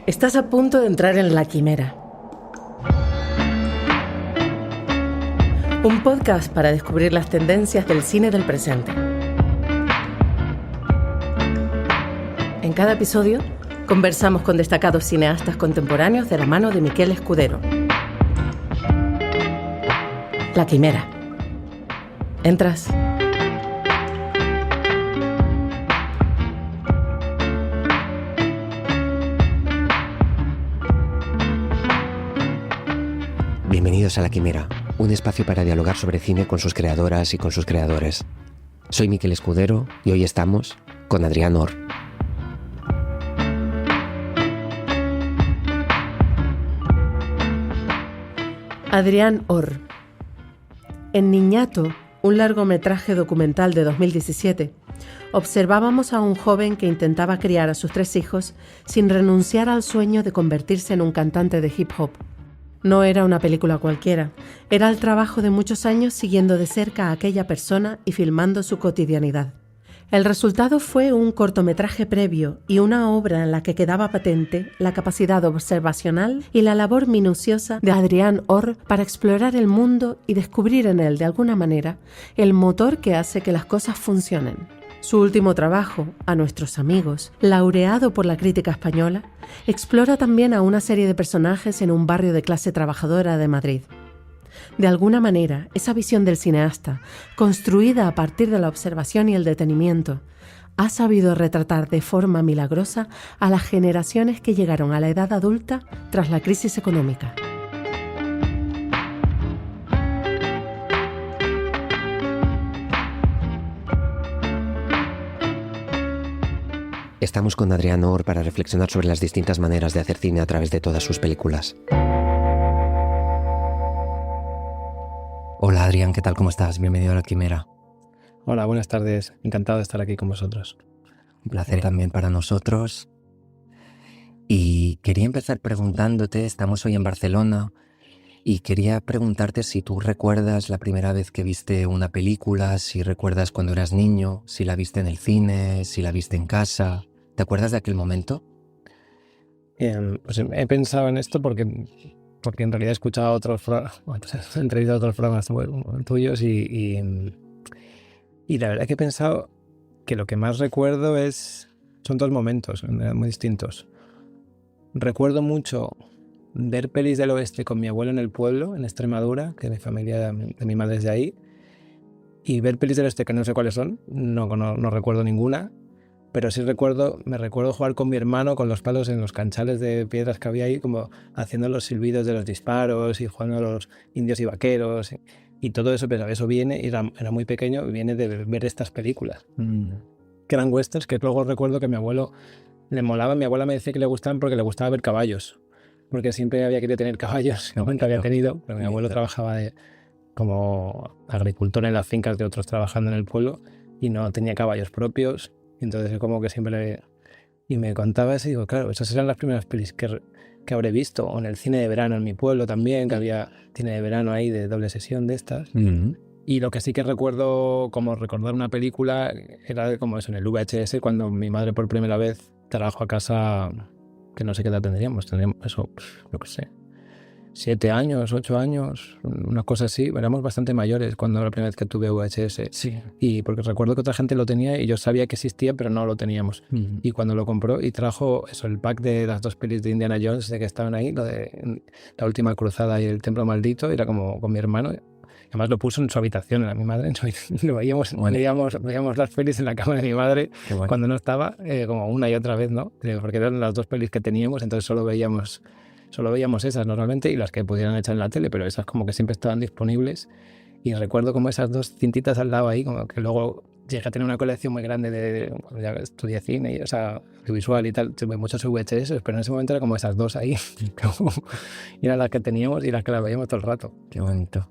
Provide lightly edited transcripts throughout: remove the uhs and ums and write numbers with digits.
Estás a punto de entrar en La Quimera. Un podcast para descubrir las tendencias del cine del presente. En cada episodio, conversamos con destacados cineastas contemporáneos de la mano de Miquel Escudero. La Quimera. ¿Entras? Bienvenidos a La Quimera, un espacio para dialogar sobre cine con sus creadoras y con sus creadores. Soy Miquel Escudero y hoy estamos con Adrián Or. Adrián Or. En Niñato, un largometraje documental de 2017, observábamos a un joven que intentaba criar a sus 3 hijos sin renunciar al sueño de convertirse en un cantante de hip hop. No era una película cualquiera, era el trabajo de muchos años siguiendo de cerca a aquella persona y filmando su cotidianidad. El resultado fue un cortometraje previo y una obra en la que quedaba patente la capacidad observacional y la labor minuciosa de Adrián Or para explorar el mundo y descubrir en él, de alguna manera, el motor que hace que las cosas funcionen. Su último trabajo, A nuestros amigos, laureado por la crítica española, explora también a una serie de personajes en un barrio de clase trabajadora de Madrid. De alguna manera, esa visión del cineasta, construida a partir de la observación y el detenimiento, ha sabido retratar de forma milagrosa a las generaciones que llegaron a la edad adulta tras la crisis económica. Estamos con Adrián Or para reflexionar sobre las distintas maneras de hacer cine a través de todas sus películas. Hola Adrián, ¿qué tal? ¿Cómo estás? Bienvenido a La Quimera. Hola, buenas tardes. Encantado de estar aquí con vosotros. Un placer también para nosotros. Y quería empezar preguntándote, estamos hoy en Barcelona, y quería preguntarte si tú recuerdas la primera vez que viste una película, si recuerdas cuando eras niño, si la viste en el cine, si la viste en casa. ¿Te acuerdas de aquel momento? Pues he pensado en esto porque en realidad he escuchado otros he entrevistado a otros programas tuyos y la verdad que he pensado que lo que más recuerdo son 2 momentos muy distintos. Recuerdo mucho ver pelis del oeste con mi abuelo en el pueblo, en Extremadura, que mi familia de mi madre es de ahí, y ver pelis del oeste que no sé cuáles son, no recuerdo ninguna, pero sí me recuerdo jugar con mi hermano con los palos en los canchales de piedras que había ahí, como haciendo los silbidos de los disparos y jugando a los indios y vaqueros, y todo eso, pero eso viene, y era muy pequeño, viene de ver estas películas, que eran westerns, que luego recuerdo que a mi abuelo le molaban. Mi abuela me decía que le gustaban porque le gustaba ver caballos, porque siempre había querido tener caballos, que nunca había tenido, pero mi abuelo trabajaba como agricultor en las fincas de otros trabajando en el pueblo y no tenía caballos propios, y entonces como que siempre y me contaba eso y digo, claro, esas eran las primeras pelis que habré visto, o en el cine de verano en mi pueblo también, que había cine de verano ahí de doble sesión de estas. Y lo que sí que recuerdo como recordar una película era como eso, en el VHS, cuando mi madre por primera vez trajo a casa, que no sé qué edad tendríamos eso, yo qué sé, 7 años, 8 años, una cosa así. Éramos bastante mayores cuando la primera vez que tuve VHS. Sí. Y porque recuerdo que otra gente lo tenía y yo sabía que existía, pero no lo teníamos. Y cuando lo compró y trajo eso, el pack de las 2 pelis de Indiana Jones de que estaban ahí, lo de La Última Cruzada y El Templo Maldito, era como con mi hermano. Además lo puso en su habitación, era mi madre, lo veíamos las pelis en la cama de mi madre cuando no estaba, como una y otra vez, ¿no? Porque eran las 2 pelis que teníamos, entonces solo veíamos esas normalmente y las que pudieran echar en la tele, pero esas como que siempre estaban disponibles. Y recuerdo como esas 2 cintitas al lado ahí, como que luego llegué a tener una colección muy grande cuando ya estudié cine, o sea, audiovisual y tal, tuve muchos VHS, pero en ese momento era como esas 2 ahí, y eran las que teníamos y las que las veíamos todo el rato. Qué bonito.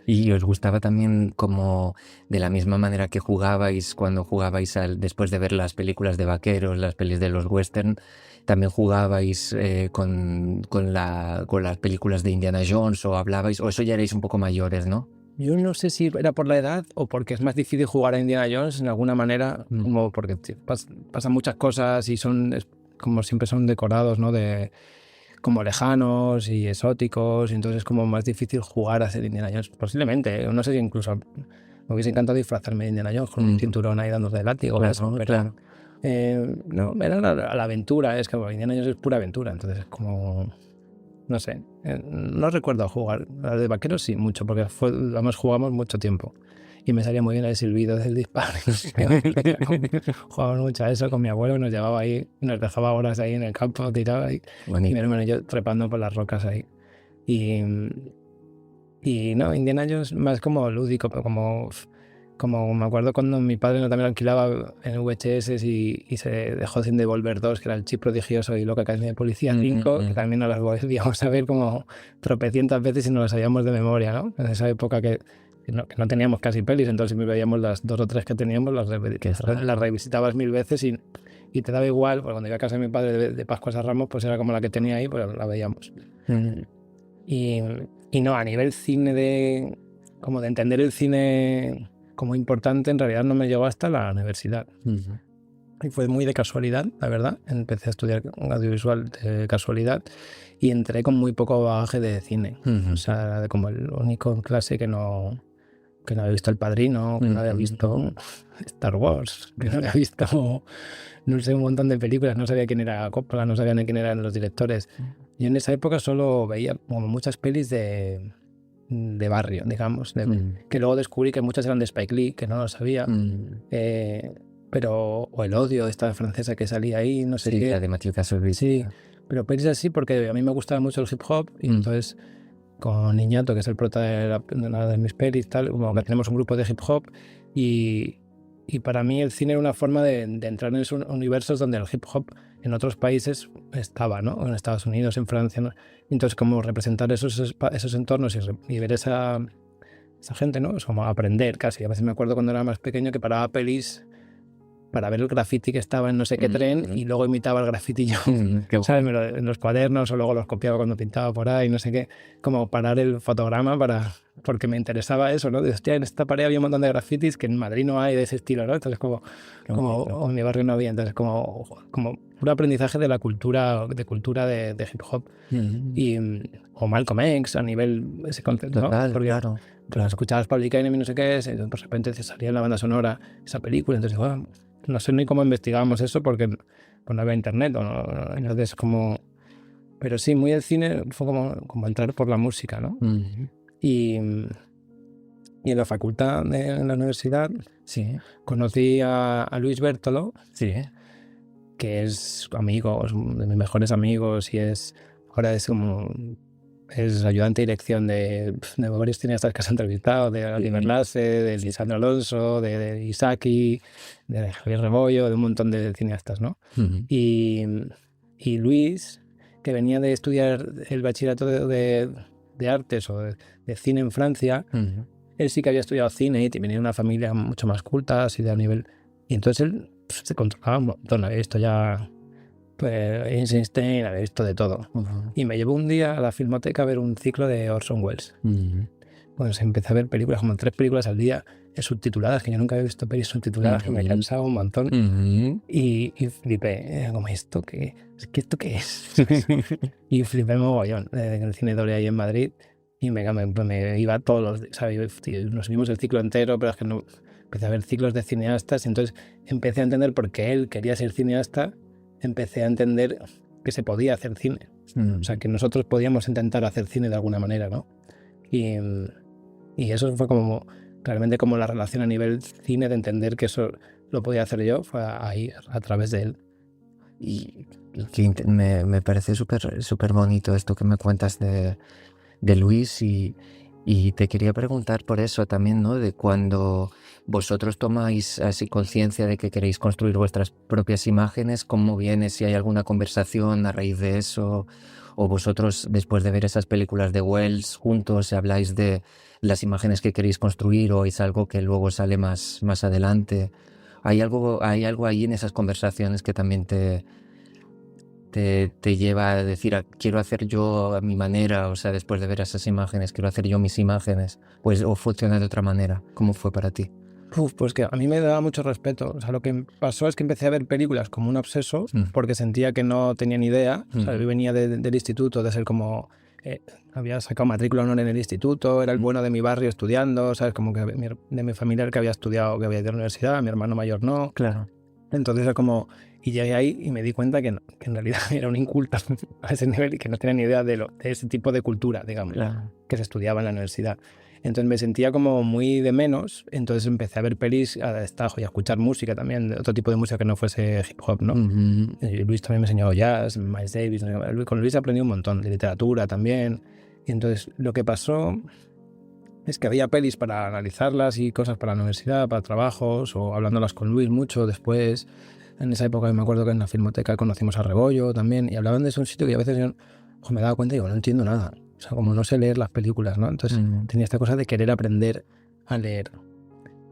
¿Y os gustaba también como de la misma manera que jugabais cuando jugabais después de ver las películas de vaqueros, las pelis de los western, también jugabais con las películas de Indiana Jones o hablabais, o eso ya erais un poco mayores, ¿no? Yo no sé si era por la edad o porque es más difícil jugar a Indiana Jones en alguna manera, como porque pasan muchas cosas y como siempre son decorados, ¿no? Como lejanos y exóticos, y entonces es como más difícil jugar a ser Indiana Jones. Posiblemente, no sé si incluso me hubiese encantado disfrazarme de Indiana Jones con un cinturón ahí dándose de látigo. Claro, pero, claro. no, era la aventura, es que Indiana Jones es pura aventura, entonces es como... No sé, no recuerdo jugar. La de vaqueros sí, mucho, porque además jugamos mucho tiempo. Y me salía muy bien el silbido del disparo. Jugábamos mucho a eso con mi abuelo, nos llevaba ahí, nos dejaba horas ahí en el campo, tiraba ahí. Y mi hermano y yo trepando por las rocas ahí. Y no, Indiana Jones más como lúdico, como me acuerdo cuando mi padre también lo alquilaba en VHS y se dejó sin devolver 2, que era el Chip Prodigioso y Loca Academia de Policía 5, que también nos las volvíamos a ver como tropecientas veces y nos las sabíamos de memoria, ¿no? En esa época que no teníamos casi pelis, entonces siempre veíamos las 2 o 3 que teníamos, las revisitabas 1000 veces y te daba igual, porque cuando iba a casa de mi padre de Pascuas a Ramos, pues era como la que tenía ahí, pues la veíamos. Y no, a nivel cine como de entender el cine como importante, en realidad no me llegó hasta la universidad. Y fue muy de casualidad, la verdad. Empecé a estudiar audiovisual de casualidad y entré con muy poco bagaje de cine. O sea, era como el único en clase que no había visto El Padrino, que no había visto Star Wars, que no había visto, no sé, un montón de películas. No sabía quién era Coppola, no sabía ni quién eran los directores. Yo en esa época solo veía como muchas pelis de barrio, digamos, que luego descubrí que muchas eran de Spike Lee, que no lo sabía, o El Odio, esta francesa que salía ahí, no sé qué. La de Mathieu Kassovitz. Sí, pero pelis así porque a mí me gustaba mucho el hip hop y entonces con Niñato, que es el prota de una de mis pelis, tal, como que tenemos un grupo de hip hop y para mí el cine era una forma de entrar en esos universos donde el hip hop en otros países estaba, ¿no? En Estados Unidos, en Francia, ¿no? Entonces, como representar esos entornos y ver esa gente, ¿no? Es como aprender casi. A veces me acuerdo cuando era más pequeño que paraba pelis para ver el graffiti que estaba en no sé qué tren y luego imitaba el graffiti yo, ¿sabes? En los cuadernos o luego los copiaba cuando pintaba por ahí, no sé qué. Como parar el fotograma porque me interesaba eso, ¿no? De, hostia, en esta pared había un montón de grafitis que en Madrid no hay de ese estilo, ¿no? Entonces o en mi barrio no había. Entonces como un aprendizaje de la cultura de hip hop. O Malcolm X a nivel ese concepto, ¿no? Total, porque claro. escuchabas Public Enemy y no sé qué es, y de repente salía en la banda sonora esa película, entonces digo, no sé ni cómo investigábamos eso porque pues no había internet, entonces como... Pero sí, muy el cine fue como entrar por la música, ¿no? Y en la facultad, en la universidad, conocí a Luis Bertolo, que es amigo, es uno de mis mejores amigos y ahora es ayudante de dirección de varios cineastas que has entrevistado, de Oliver Lasse, de Lisandro Alonso, de Isaki, de Javier Rebollo, de un montón de cineastas, ¿no? Y Luis, que venía de estudiar el bachillerato de artes o de cine en Francia, él sí que había estudiado cine y venía de una familia mucho más culta, así de a nivel... Y entonces él se controlaba un montón, había visto ya... Pues Einstein, había visto de todo. Y me llevó un día a la Filmoteca a ver un ciclo de Orson Welles. Pues empecé a ver películas, como 3 películas al día, subtituladas, que yo nunca había visto pelis subtituladas, que me cansaba un montón. Y flipé, como ¿esto qué es? Y flipé mogollón en el cine doble ahí en Madrid. Y me iba todos los días, ¿sabes? Nos vimos el ciclo entero, pero es que no... Empecé a ver ciclos de cineastas y entonces empecé a entender por qué él quería ser cineasta. Empecé a entender que se podía hacer cine. O sea, que nosotros podíamos intentar hacer cine de alguna manera, ¿no? Y eso fue como realmente como la relación a nivel cine, de entender que eso lo podía hacer yo, fue ahí, a través de él. Y que me parece súper bonito esto que me cuentas de Luis y te quería preguntar por eso también, ¿no? De cuando vosotros tomáis así conciencia de que queréis construir vuestras propias imágenes, ¿cómo viene? Si hay alguna conversación a raíz de eso, o vosotros después de ver esas películas de Wells juntos habláis de las imágenes que queréis construir o es algo que luego sale más adelante. ¿Hay algo ahí en esas conversaciones que también te lleva a decir, quiero hacer yo a mi manera, o sea, después de ver esas imágenes, quiero hacer yo mis imágenes, pues, o funciona de otra manera? ¿Cómo fue para ti? Pues que a mí me daba mucho respeto. O sea, lo que pasó es que empecé a ver películas como un obseso porque sentía que no tenía ni idea. O sea, yo venía del instituto, de ser como... había sacado matrícula honor en el instituto, era el bueno de mi barrio estudiando, ¿sabes? Como que de mi familiar que había estudiado, que había ido a la universidad, mi hermano mayor no. Claro. Entonces era como... Y llegué ahí y me di cuenta que en realidad era un inculto a ese nivel y que no tenía ni idea de ese tipo de cultura, digamos, que se estudiaba en la universidad. Entonces me sentía como muy de menos, entonces empecé a ver pelis a destajo y a escuchar música también, otro tipo de música que no fuese hip hop, ¿no? Y Luis también me enseñó jazz, Miles Davis, con Luis aprendí un montón, de literatura también. Y entonces lo que pasó es que había pelis para analizarlas y cosas para la universidad, para trabajos, o hablándolas con Luis mucho después. En esa época me acuerdo que en la Filmoteca conocimos a Rebollo también, y hablaban de ese sitio que a veces yo me daba cuenta y digo, no entiendo nada. O sea, como no sé leer las películas, ¿no? Entonces tenía esta cosa de querer aprender a leer.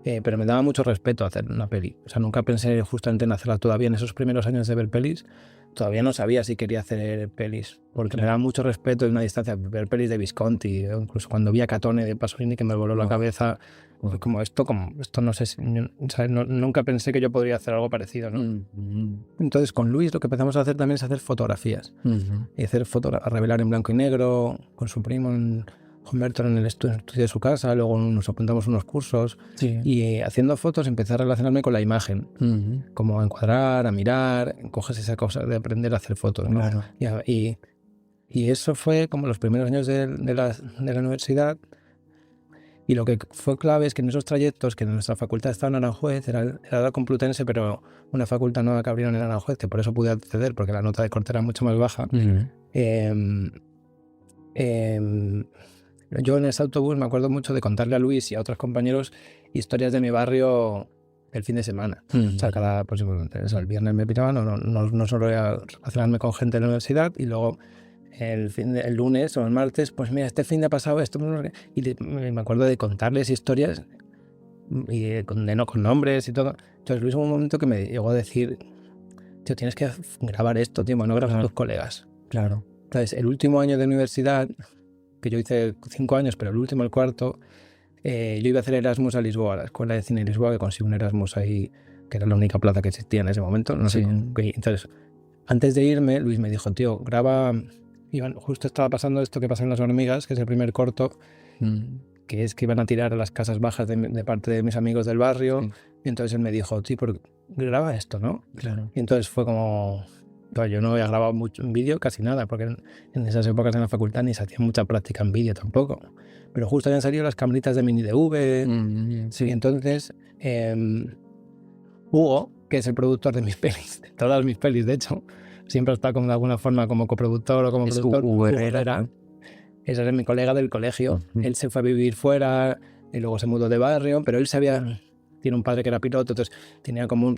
Pero me daba mucho respeto hacer una peli. O sea, nunca pensé justamente en hacerla todavía. En esos primeros años de ver pelis, todavía no sabía si quería hacer pelis. Porque me daba mucho respeto y una distancia. Ver pelis de Visconti, incluso cuando vi a Catone de Pasolini que me voló la cabeza, fue como esto no sé si... ¿sabes? Nunca pensé que yo podría hacer algo parecido, ¿no? Entonces con Luis lo que empezamos a hacer también es hacer fotografías. Y hacer a revelar en blanco y negro con su primo Humberto en el estudio de su casa, luego nos apuntamos unos cursos y haciendo fotos empecé a relacionarme con la imagen, como a encuadrar, a mirar, coges esa cosa de aprender a hacer fotos, ¿no? Claro. Y eso fue como los primeros años de la universidad. Y lo que fue clave es que en esos trayectos, que en nuestra facultad estaba en Aranjuez, era la Complutense, pero una facultad nueva que abrieron en Aranjuez, que por eso pude acceder, porque la nota de corte era mucho más baja. Yo en ese autobús me acuerdo mucho de contarle a Luis y a otros compañeros historias de mi barrio el fin de semana. O sea, el viernes me piraba, no solo a relacionarme con gente de la universidad, y luego el lunes o el martes, pues mira, este fin de ha pasado esto, y me acuerdo de contarles historias y con nombres y todo. Entonces Luis hubo un momento que me llegó a decir, tío, tienes que grabar esto, tío, no grabas a tus colegas. Claro. Entonces el último año de universidad, que yo hice 5 años, pero el último, el cuarto, yo iba a hacer Erasmus a Lisboa, a la Escuela de Cine de Lisboa, que conseguí un Erasmus ahí, que era la única plaza que existía en ese momento. No sé. Entonces, antes de irme, Luis me dijo, tío, graba... justo estaba pasando esto que pasa en Las Hormigas, que es el primer corto, que es que iban a tirar a las casas bajas de parte de mis amigos del barrio. Y entonces él me dijo, tío, graba esto, ¿no? Claro. Y entonces fue como... Yo no había grabado mucho en vídeo, casi nada, porque en esas épocas en la facultad ni se hacía mucha práctica en vídeo tampoco. Pero justo habían salido las camaritas de mini DV. Y entonces Hugo, que es el productor de mis pelis, de todas mis pelis, de hecho, siempre está como de alguna forma como coproductor o como productor. Hugo Herrera. Ese era mi colega del colegio. Él se fue a vivir fuera y luego se mudó de barrio, pero él tiene un padre que era piloto, entonces tenía como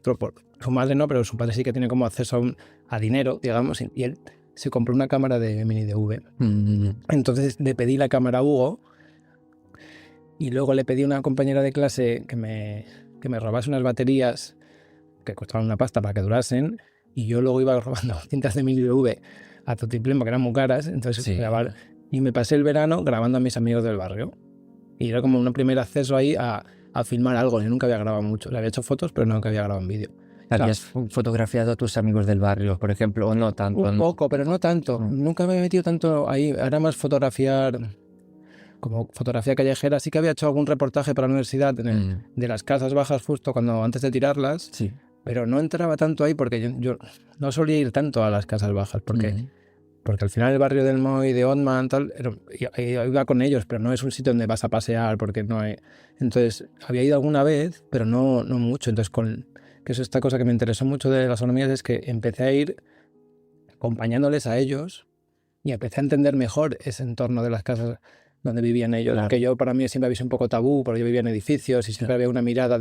su madre no, pero su padre sí que tiene como acceso a dinero, digamos, y él se compró una cámara de mini DV. Entonces le pedí la cámara a Hugo y luego le pedí a una compañera de clase que me robase unas baterías que costaban una pasta para que durasen, y yo luego iba robando cintas de mini DV a Totiplén porque eran muy caras, entonces grabar, y me pasé el verano grabando a mis amigos del barrio. Y era como un primer acceso ahí a filmar algo. Yo nunca había grabado mucho. Le había hecho fotos, pero nunca había grabado en vídeo. ¿Habías fotografiado a tus amigos del barrio, por ejemplo, o no tanto? Un poco, pero no tanto. Nunca me he metido tanto ahí. Era más fotografiar, como fotografía callejera. Sí que había hecho algún reportaje para la universidad de las casas bajas justo antes de tirarlas. Sí. Pero no entraba tanto ahí porque yo no solía ir tanto a las casas bajas porque al final el barrio del Moy, de Otman, tal, iba con ellos, pero no es un sitio donde vas a pasear porque no hay... Entonces, había ido alguna vez, pero no mucho. Entonces, que es esta cosa que me interesó mucho de las hormigas, es que empecé a ir acompañándoles a ellos y empecé a entender mejor ese entorno de las casas donde vivían ellos. Claro. Que yo, para mí, siempre había sido un poco tabú, porque yo vivía en edificios y siempre había una mirada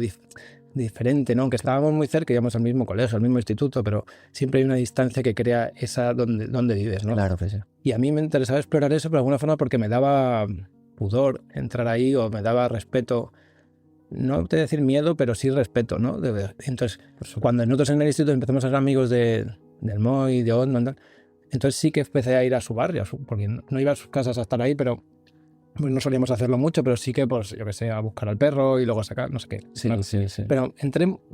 diferente, ¿no? Aunque estábamos muy cerca, íbamos al mismo colegio, al mismo instituto, pero siempre hay una distancia que crea esa donde vives, ¿no? Claro que sí. Y a mí me interesaba explorar eso, pero de alguna forma porque me daba pudor entrar ahí, o me daba respeto, no te voy a decir miedo, pero sí respeto, ¿no? Entonces, cuando nosotros en el instituto empezamos a ser amigos del Moy, de Otman, entonces sí que empecé a ir a su barrio, porque no iba a sus casas a estar ahí, pero pues no solíamos hacerlo mucho, pero sí que, pues, yo que sé, a buscar al perro y luego a sacar, no sé qué. Sí, Claro. sí, sí. Pero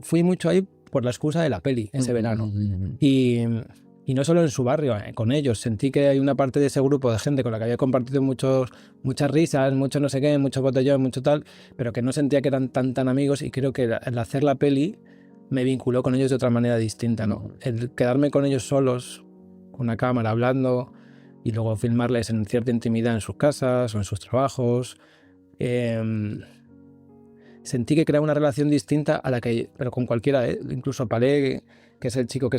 fui mucho ahí por la excusa de la peli ese verano. Y no solo en su barrio, con ellos. Sentí que hay una parte de ese grupo de gente con la que había compartido muchas risas, mucho no sé qué, mucho botellón, mucho tal, pero que no sentía que eran tan amigos, y creo que el hacer la peli me vinculó con ellos de otra manera distinta, ¿no? El quedarme con ellos solos, con una cámara hablando, y luego filmarles en cierta intimidad en sus casas o en sus trabajos. Sentí que creaba una relación distinta a la que, pero con cualquiera, incluso Palé, que es el chico que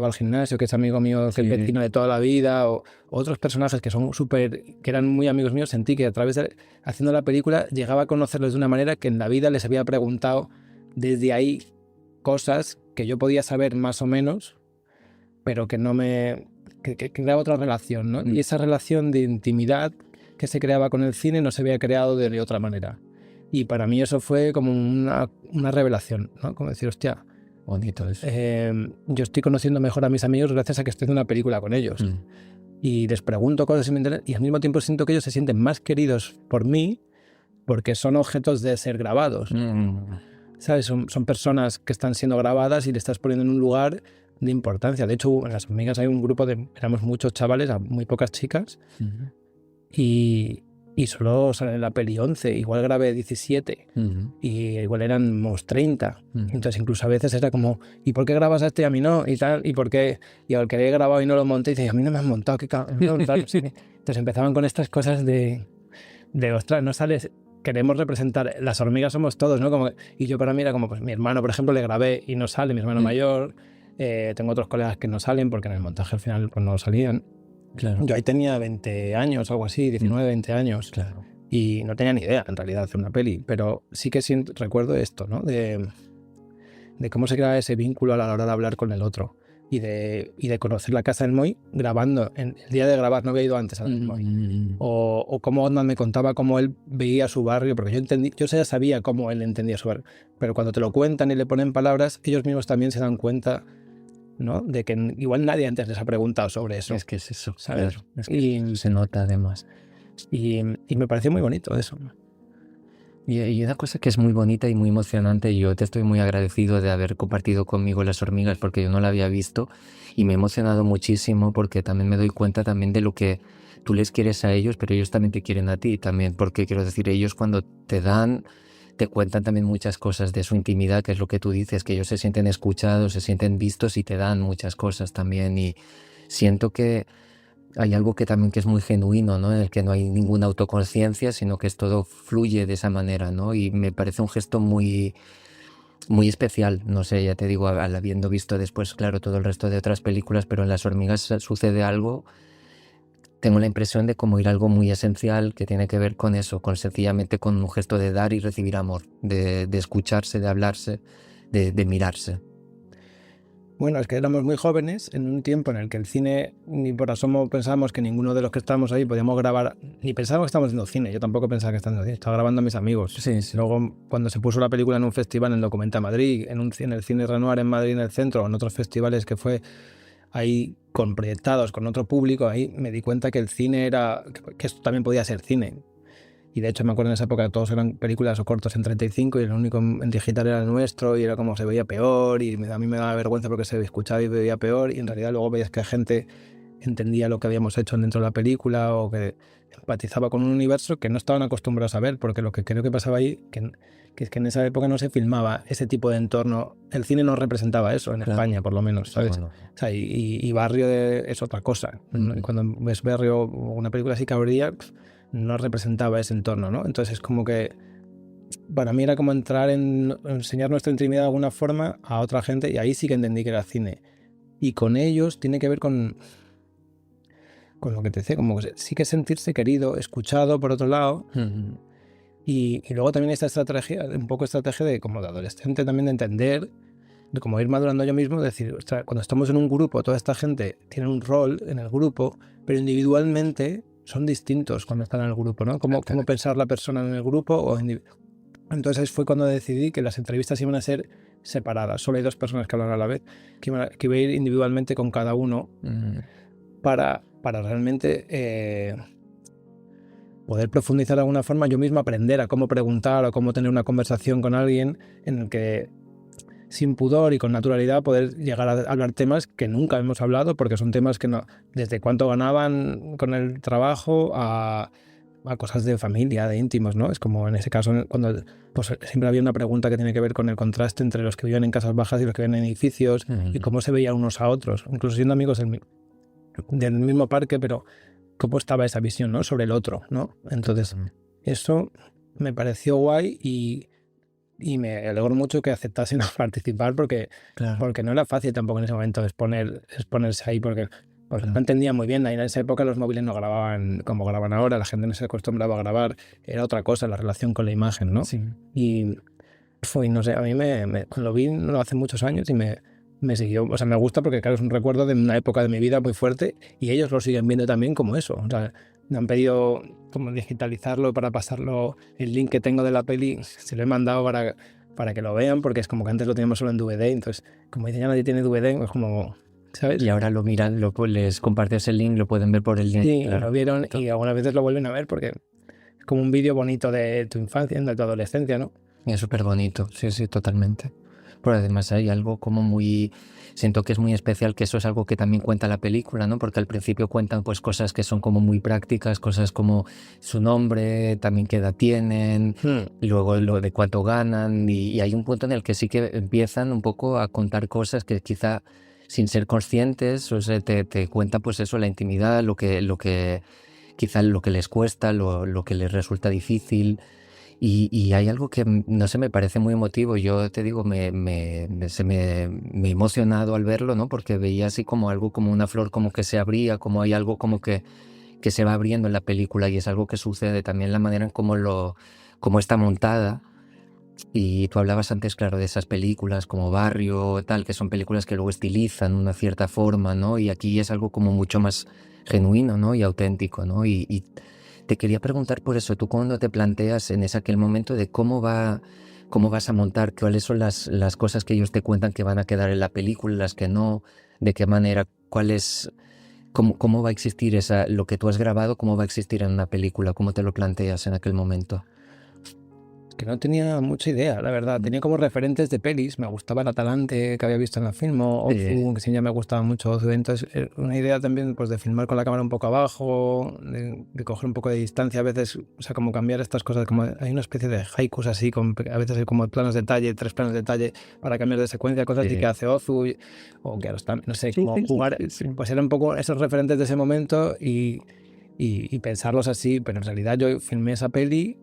va al gimnasio, que es amigo mío, que es vecino de toda la vida, o otros personajes que son que eran muy amigos míos. Sentí que a través de haciendo la película llegaba a conocerlos de una manera que en la vida les había preguntado desde ahí cosas que yo podía saber más o menos, pero que no que creaba otra relación, ¿no? Y esa relación de intimidad que se creaba con el cine no se había creado de otra manera. Y para mí eso fue como una revelación, ¿no? Como decir, hostia, bonito eso. Yo estoy conociendo mejor a mis amigos gracias a que estoy haciendo una película con ellos. Y les pregunto cosas y me interesan, y al mismo tiempo siento que ellos se sienten más queridos por mí porque son objetos de ser grabados. ¿Sabes? Son personas que están siendo grabadas y le estás poniendo en un lugar de importancia. De hecho, en Las Hormigas hay un grupo éramos muchos chavales, muy pocas chicas, y solo salen en la peli 11, igual grabé 17, y igual éramos 30. Entonces incluso a veces era como, ¿y por qué grabas a este y a mí no? Y tal, ¿y por qué? Y al que he grabado y no lo monté, dice, a mí no me has montado, qué cabrón. Entonces empezaban con estas cosas de ostras, no sales, queremos representar, las hormigas somos todos, ¿no? Como, y yo para mí era como, pues mi hermano, por ejemplo, le grabé y no sale, mi hermano mayor, tengo otros colegas que no salen porque en el montaje al final pues no salían. Claro. Yo ahí tenía 20 años, algo así, 19, 20 años. Claro. Y no tenía ni idea, en realidad, de hacer una peli. Pero sí que recuerdo esto, ¿no? De cómo se crea ese vínculo a la hora de hablar con el otro. Y de conocer la casa del Moy grabando. El día de grabar no había ido antes al Moy. O cómo Otman me contaba cómo él veía su barrio, porque yo ya sabía cómo él entendía su barrio. Pero cuando te lo cuentan y le ponen palabras, ellos mismos también se dan cuenta, ¿no? De que igual nadie antes les ha preguntado sobre eso. Es que es eso, ¿sabes? claro. Es que se nota además. Y me pareció muy bonito eso. Y una cosa que es muy bonita y muy emocionante, y yo te estoy muy agradecido de haber compartido conmigo Las Hormigas porque yo no la había visto y me he emocionado muchísimo porque también me doy cuenta también de lo que tú les quieres a ellos, pero ellos también te quieren a ti también, porque quiero decir, ellos cuando te cuentan también muchas cosas de su intimidad, que es lo que tú dices, que ellos se sienten escuchados, se sienten vistos y te dan muchas cosas también, y siento que hay algo que también que es muy genuino, ¿no? En el que no hay ninguna autoconciencia, sino que todo fluye de esa manera, ¿no? Y me parece un gesto muy, muy especial. No sé, ya te digo, habiendo visto después, claro, todo el resto de otras películas, pero en Las Hormigas sucede algo. Tengo la impresión de como ir algo muy esencial que tiene que ver con eso, sencillamente con un gesto de dar y recibir amor, de escucharse, de hablarse, de mirarse. Bueno, es que éramos muy jóvenes en un tiempo en el que el cine, ni por asomo pensábamos que ninguno de los que estábamos ahí podíamos grabar, ni pensábamos que estábamos haciendo cine. Yo tampoco pensaba que estábamos haciendo cine, estaba grabando a mis amigos. Sí, sí. Luego, cuando se puso la película en un festival en Documenta Madrid, en el Cine Renoir en Madrid, en el centro, o en otros festivales que fue ahí proyectados con otro público, ahí me di cuenta que el cine que esto también podía ser cine. Y de hecho me acuerdo en esa época que todos eran películas o cortos en 35 y el único en digital era el nuestro, y era como se veía peor, y a mí me daba vergüenza porque se escuchaba y veía peor, y en realidad luego veías que la gente entendía lo que habíamos hecho dentro de la película o que empatizaba con un universo que no estaban acostumbrados a ver, porque lo que creo que pasaba ahí, que es que en esa época no se filmaba ese tipo de entorno. El cine no representaba eso en España, por lo menos, ¿sabes? Bueno. O sea, y Barrio es otra cosa. Cuando ves Barrio o una película así, Cabría, no representaba ese entorno, ¿no? Entonces es como que para mí era como entrar en enseñar nuestra intimidad de alguna forma a otra gente, y ahí sí que entendí que era cine. Y con ellos tiene que ver con lo que te decía, como que sí que sentirse querido, escuchado por otro lado. Y luego también esta estrategia, un poco estrategia de como de adolescente también, de entender, de como ir madurando yo mismo, de decir, o sea, cuando estamos en un grupo, toda esta gente tiene un rol en el grupo, pero individualmente son distintos cuando están en el grupo, ¿no? Cómo pensar la persona en el grupo. Entonces fue cuando decidí que las entrevistas iban a ser separadas. Solo hay dos personas que hablan a la vez, que iba a ir individualmente con cada uno para realmente poder profundizar de alguna forma, yo mismo aprender a cómo preguntar o cómo tener una conversación con alguien en el que sin pudor y con naturalidad poder llegar a hablar temas que nunca hemos hablado, porque son temas que no, desde cuánto ganaban con el trabajo a cosas de familia, de íntimos, ¿no? Es como en ese caso cuando pues, siempre había una pregunta que tiene que ver con el contraste entre los que vivían en casas bajas y los que vivían en edificios y cómo se veían unos a otros, incluso siendo amigos del mismo parque, pero cómo estaba esa visión, ¿no? Sobre el otro, ¿no? Entonces, eso me pareció guay y me alegro mucho que aceptasen participar porque no era fácil tampoco en ese momento exponerse ahí porque no entendía muy bien. Ahí en esa época los móviles no grababan como graban ahora, la gente no se acostumbraba a grabar, era otra cosa la relación con la imagen, ¿no? Sí. Y fue, no sé, a mí lo vi no hace muchos años y me siguió, o sea, me gusta porque claro, es un recuerdo de una época de mi vida muy fuerte y ellos lo siguen viendo también como eso, o sea, me han pedido como digitalizarlo para pasarlo, el link que tengo de la peli, se lo he mandado para que lo vean, porque es como que antes lo teníamos solo en DVD, entonces, como dicen ya nadie tiene DVD, es como, ¿sabes? Y ahora lo miran, les compartes el link, lo pueden ver por el link. Sí, claro. Lo vieron y algunas veces lo vuelven a ver porque es como un vídeo bonito de tu infancia, de tu adolescencia, ¿no? Es súper bonito, sí, totalmente. Pero además hay algo como muy... Siento que es muy especial, que eso es algo que también cuenta la película, ¿no? Porque al principio cuentan pues cosas que son como muy prácticas, cosas como su nombre, también qué edad tienen, y luego lo de cuánto ganan, y hay un punto en el que sí que empiezan un poco a contar cosas que quizá sin ser conscientes, o sea, te cuenta pues eso, la intimidad, lo que quizá lo que les cuesta, lo que les resulta difícil. Y hay algo que, no sé, me parece muy emotivo. Yo te digo, me he emocionado al verlo, ¿no? Porque veía así como algo, como una flor como que se abría, como hay algo como que se va abriendo en la película y es algo que sucede también la manera en cómo está montada. Y tú hablabas antes, claro, de esas películas como Barrio, tal, que son películas que luego estilizan una cierta forma, ¿no? Y aquí es algo como mucho más genuino, ¿no? Y auténtico, ¿no? Y te quería preguntar por eso, tú cuando te planteas en aquel momento de cómo vas a montar, cuáles son las cosas que ellos te cuentan que van a quedar en la película, las que no, de qué manera, cómo va a existir lo que tú has grabado, cómo va a existir en una película, cómo te lo planteas en aquel momento. Que no tenía mucha idea, la verdad. Tenía como referentes de pelis. Me gustaba el Atalante que había visto en la film, o Ozu, que sí ya me gustaba mucho Ozu. Entonces, una idea también pues, de filmar con la cámara un poco abajo, de coger un poco de distancia a veces, o sea, como cambiar estas cosas. Como hay una especie de haikus así, a veces hay como planos de detalle, 3 planos de detalle para cambiar de secuencia, cosas que hace Ozu, o que ahora está, no sé, como jugar. Pues eran un poco esos referentes de ese momento y pensarlos así, pero en realidad yo filmé esa peli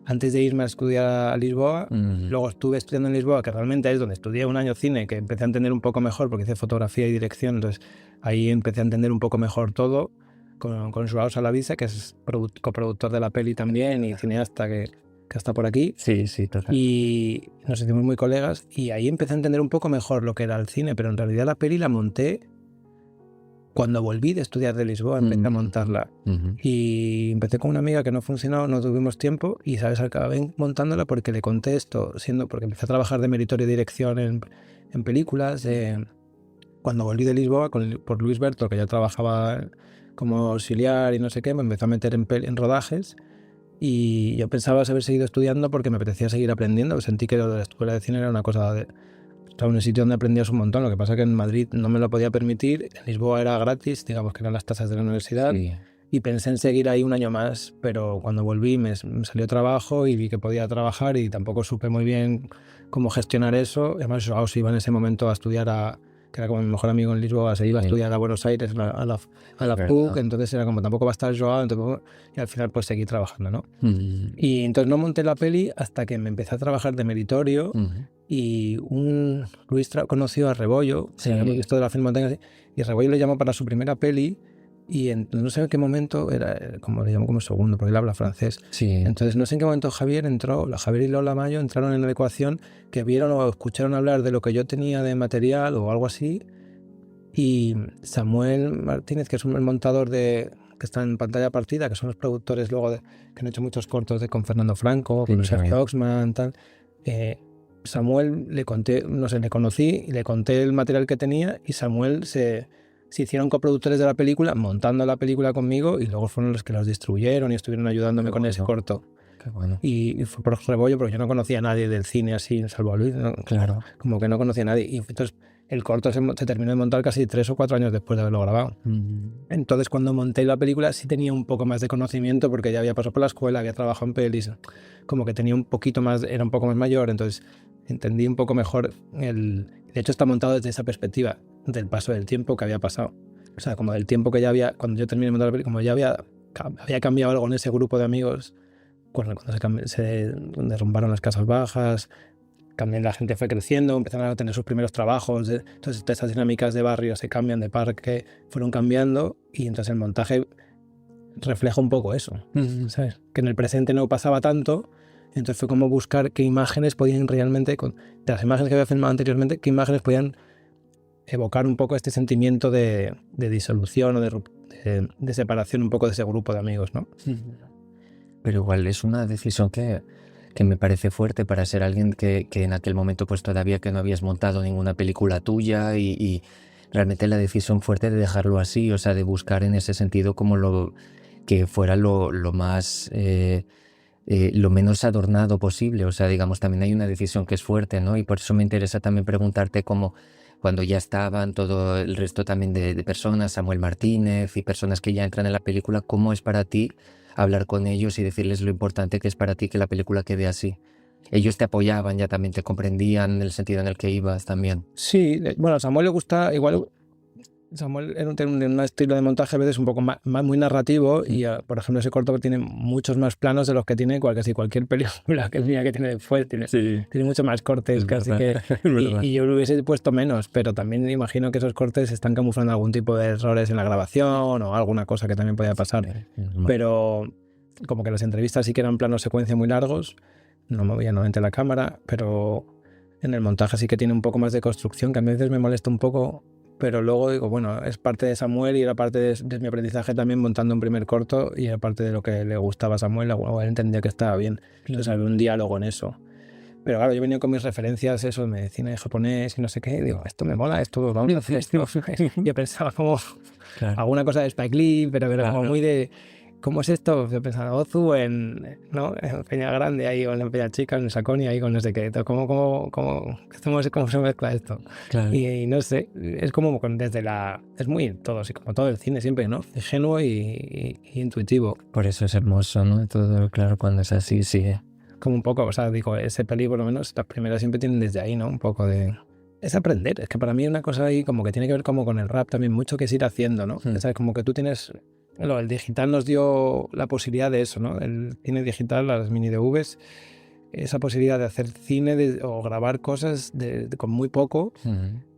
antes de irme a estudiar a Lisboa. Luego estuve estudiando en Lisboa, que realmente es donde estudié un año cine, que empecé a entender un poco mejor porque hice fotografía y dirección, entonces ahí empecé a entender un poco mejor todo con Joao Salavisa, que es coproductor de la peli también y cineasta que está por aquí. Sí, total. Y nos hicimos muy colegas y ahí empecé a entender un poco mejor lo que era el cine, pero en realidad la peli la monté cuando volví de estudiar de Lisboa, empecé a montarla. Y empecé con una amiga que no funcionó, no tuvimos tiempo y, ¿sabes? Acabé montándola porque le conté esto, porque empecé a trabajar de meritorio de dirección en películas. Cuando volví de Lisboa por Luis Berto, que ya trabajaba como auxiliar y no sé qué, me empezó a meter en rodajes y yo pensaba haber seguido estudiando porque me apetecía seguir aprendiendo. Sentí que lo de la escuela de cine era una cosa estaba en un sitio donde aprendías un montón, lo que pasa que en Madrid no me lo podía permitir, en Lisboa era gratis, digamos que eran las tasas de la universidad, y pensé en seguir ahí un año más, pero cuando volví me salió trabajo y vi que podía trabajar y tampoco supe muy bien cómo gestionar eso. Además, Joao se iba en ese momento a estudiar que era como mi mejor amigo en Lisboa, se iba a estudiar a Buenos Aires, a la PUC, entonces era como tampoco va a estar Joao, y al final pues seguí trabajando, ¿no? Y entonces no monté la peli hasta que me empecé a trabajar de meritorio. Y Luis conoció a Rebollo, esto de la Film Montaña, y Rebollo le llamó para su primera peli y no sé en qué momento, era como le llamó como segundo, porque él habla francés. Entonces no sé en qué momento Javier y Lola Mayo entraron en la ecuación, que vieron o escucharon hablar de lo que yo tenía de material o algo así, y Samuel Martínez, que es el montador que está en Pantalla Partida, que son los productores luego que han hecho muchos cortos con Fernando Franco, con Sergio Oxman, tal. Samuel le conocí y le conté el material que tenía y Samuel se se hicieron coproductores de la película, montando la película conmigo, y luego fueron los que los distribuyeron y estuvieron ayudándome con ese corto. Qué bueno. Y fue por rebollo, porque yo no conocía a nadie del cine así, salvo a Luis, ¿no? Claro. Como que no conocía a nadie. Y entonces el corto se terminó de montar casi 3 o 4 años después de haberlo grabado. Entonces cuando monté la película sí tenía un poco más de conocimiento, porque ya había pasado por la escuela, había trabajado en pelis, como que tenía un poquito más, era un poco más mayor, entonces entendí un poco mejor de hecho está montado desde esa perspectiva del paso del tiempo que había pasado. O sea, como del tiempo que ya había, cuando yo terminé de montar la película, como ya había cambiado algo en ese grupo de amigos, cuando se derrumbaron las casas bajas, también la gente fue creciendo, empezaron a tener sus primeros trabajos, entonces esas dinámicas de barrio se cambian, de parque, fueron cambiando, y entonces el montaje refleja un poco eso, ¿sabes? Que en el presente no pasaba tanto, entonces fue como buscar qué imágenes podían realmente, de las imágenes que había filmado anteriormente, qué imágenes podían evocar un poco este sentimiento de disolución o de separación un poco de ese grupo de amigos, ¿no? Pero igual es una decisión que me parece fuerte para ser alguien que en aquel momento pues todavía que no habías montado ninguna película tuya y realmente la decisión fuerte de dejarlo así, o sea, de buscar en ese sentido como que fuera lo más... lo menos adornado posible, o sea, digamos, también hay una decisión que es fuerte, ¿no? Y por eso me interesa también preguntarte cómo cuando ya estaban todo el resto también de personas, Samuel Martínez y personas que ya entran en la película, ¿cómo es para ti hablar con ellos y decirles lo importante que es para ti que la película quede así? Ellos te apoyaban, ya también te comprendían en el sentido en el que ibas también. Sí, bueno, a Samuel le gusta, igual Samuel tiene un estilo de montaje a veces un poco más muy narrativo y, por ejemplo, ese corto tiene muchos más planos de los que tiene cualquier película que tiene después. Tiene muchos más cortes, casi que... y yo lo hubiese puesto menos, pero también imagino que esos cortes están camuflando algún tipo de errores en la grabación o alguna cosa que también podía pasar. Pero como que las entrevistas sí que eran planos secuencia muy largos, no movía nuevamente la cámara, pero en el montaje sí que tiene un poco más de construcción, que a veces me molesta un poco. Pero luego digo, bueno, es parte de Samuel y era parte de mi aprendizaje también montando un primer corto y era parte de lo que le gustaba a Samuel, o él entendía que estaba bien. Entonces había un diálogo en eso. Pero claro, yo venía con mis referencias, eso, de cine japonés y no sé qué, y digo, esto me mola, esto vamos a hacer esto. Yo pensaba como alguna cosa de Spike Lee, pero como muy de... ¿Cómo es esto? Yo pensaba, Ozu en Peña Grande ahí, o en Peña Chica, en Saconi ahí, con no sé qué. ¿Cómo se mezcla esto? Claro. Y no sé, es como es muy todo, así como todo el cine siempre, ¿no? Ingenuo y intuitivo. Por eso es hermoso, ¿no? Todo, claro, cuando es así, sí. Como un poco, o sea, digo, ese peli por lo menos, las primeras siempre tienen desde ahí, ¿no? Un poco de... Es aprender, es que para mí una cosa ahí como que tiene que ver como con el rap también, mucho que es ir haciendo, ¿no? ¿Sabes? Como que tú tienes... El digital nos dio la posibilidad de eso, ¿no? El cine digital, las mini DVs, esa posibilidad de hacer cine o grabar cosas con muy poco,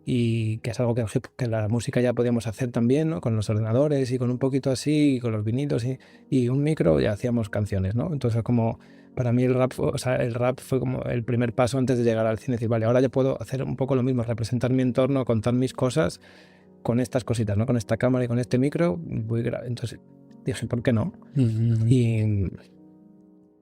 y que es algo que la música ya podíamos hacer también, ¿no? Con los ordenadores y con un poquito así, y con los vinilos y un micro ya hacíamos canciones, ¿no? Entonces como para mí el rap fue como el primer paso antes de llegar al cine, decir, vale, ahora ya puedo hacer un poco lo mismo, representar mi entorno, contar mis cosas con estas cositas, ¿no? Con esta cámara y con este micro, entonces dije, ¿por qué no? Y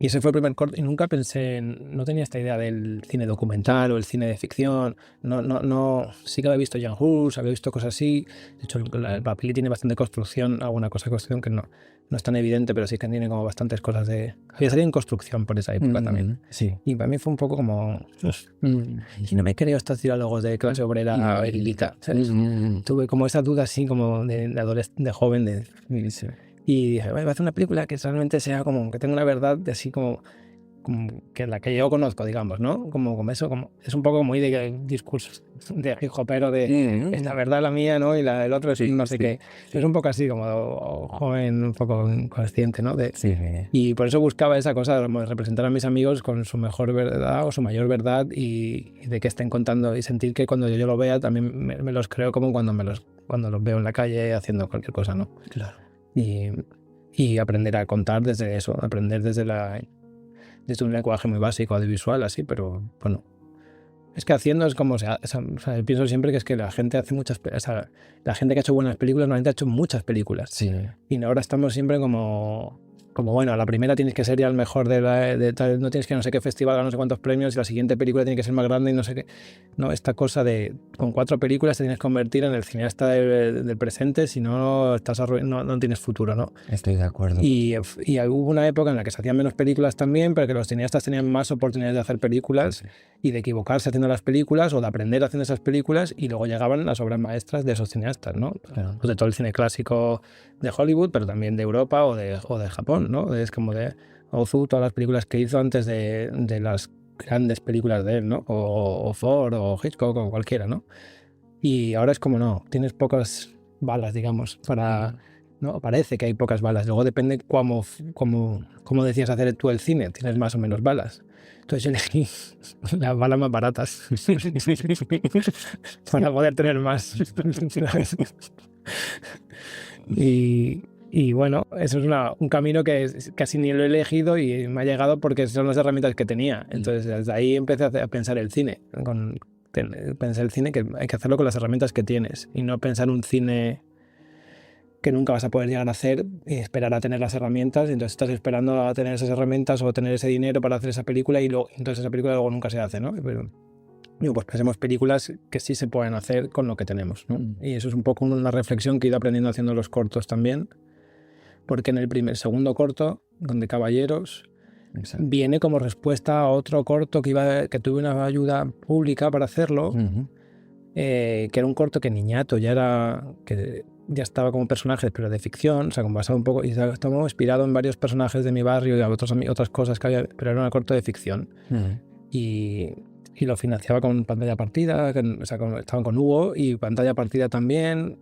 ese fue el primer corto, y nunca pensé no tenía esta idea del cine documental o el cine de ficción, no, sí que había visto Jan Hus, había visto cosas así, de hecho la peli tiene bastante construcción, alguna cosa de construcción que no es tan evidente, pero sí que tiene como bastantes cosas había salido en construcción por esa época también. Sí. Y para mí fue un poco como... Y no me creo estos diálogos de clase obrera elita, ¿sabes? Tuve como esa duda así como de joven y dije, voy a hacer una película que realmente sea como que tenga una verdad así como que la que yo conozco, digamos, ¿no? Como eso, es un poco muy de discursos de hip hopero de esta verdad la mía, ¿no? Y la del otro es no sé qué. Es un poco así como joven, un poco consciente, ¿no? Y por eso buscaba esa cosa de representar a mis amigos con su mejor verdad o su mayor verdad y de que estén contando y sentir que cuando yo lo vea también me los creo como cuando los veo en la calle haciendo cualquier cosa, ¿no? Claro. Y aprender a contar desde eso, aprender desde un lenguaje muy básico, audiovisual, así, pero bueno. Es que haciendo es como, pienso siempre que es que la gente hace la gente que ha hecho buenas películas normalmente ha hecho muchas películas. Sí. Y ahora estamos siempre como como bueno, la primera tienes que ser ya el mejor de tal, no tienes que no sé qué festival, ganar no sé cuántos premios, y la siguiente película tiene que ser más grande y no sé qué. No, esta cosa de con 4 películas te tienes que convertir en el cineasta del presente, si no estás no tienes futuro, ¿no? Estoy de acuerdo. Y hubo una época en la que se hacían menos películas también, pero que los cineastas tenían más oportunidades de hacer películas y de equivocarse haciendo las películas o de aprender haciendo esas películas, y luego llegaban las obras maestras de esos cineastas, ¿no? Claro. Pues de todo el cine clásico de Hollywood, pero también de Europa o de Japón, ¿no? Es como de Ozu, todas las películas que hizo antes de las grandes películas de él, ¿no? O Ford o Hitchcock o cualquiera, ¿no? Y ahora es como no, tienes pocas balas, digamos, para... ¿no? Parece que hay pocas balas. Luego depende cómo decías hacer tú el cine. Tienes más o menos balas. Entonces yo elegí las balas más baratas para poder tener más. Y bueno, eso es un camino que casi ni lo he elegido y me ha llegado porque son las herramientas que tenía. Entonces desde ahí empecé a pensar el cine. Pensé el cine que hay que hacerlo con las herramientas que tienes y no pensar un cine que nunca vas a poder llegar a hacer y esperar a tener las herramientas, y entonces estás esperando a tener esas herramientas o tener ese dinero para hacer esa película y entonces esa película luego nunca se hace, ¿no? Pero pues pensemos películas que sí se pueden hacer con lo que tenemos, ¿no? Y eso es un poco una reflexión que he ido aprendiendo haciendo los cortos también, porque en el segundo corto, donde Caballeros, Exacto. viene como respuesta a otro corto que tuve una ayuda pública para hacerlo, que era un corto que Niñato ya estaba como personaje, pero de ficción, o sea, como basado un poco, y estaba inspirado en varios personajes de mi barrio y otras cosas que había, pero era un corto de ficción. Y lo financiaba con pantalla partida, o sea, estaban con Hugo y pantalla partida también.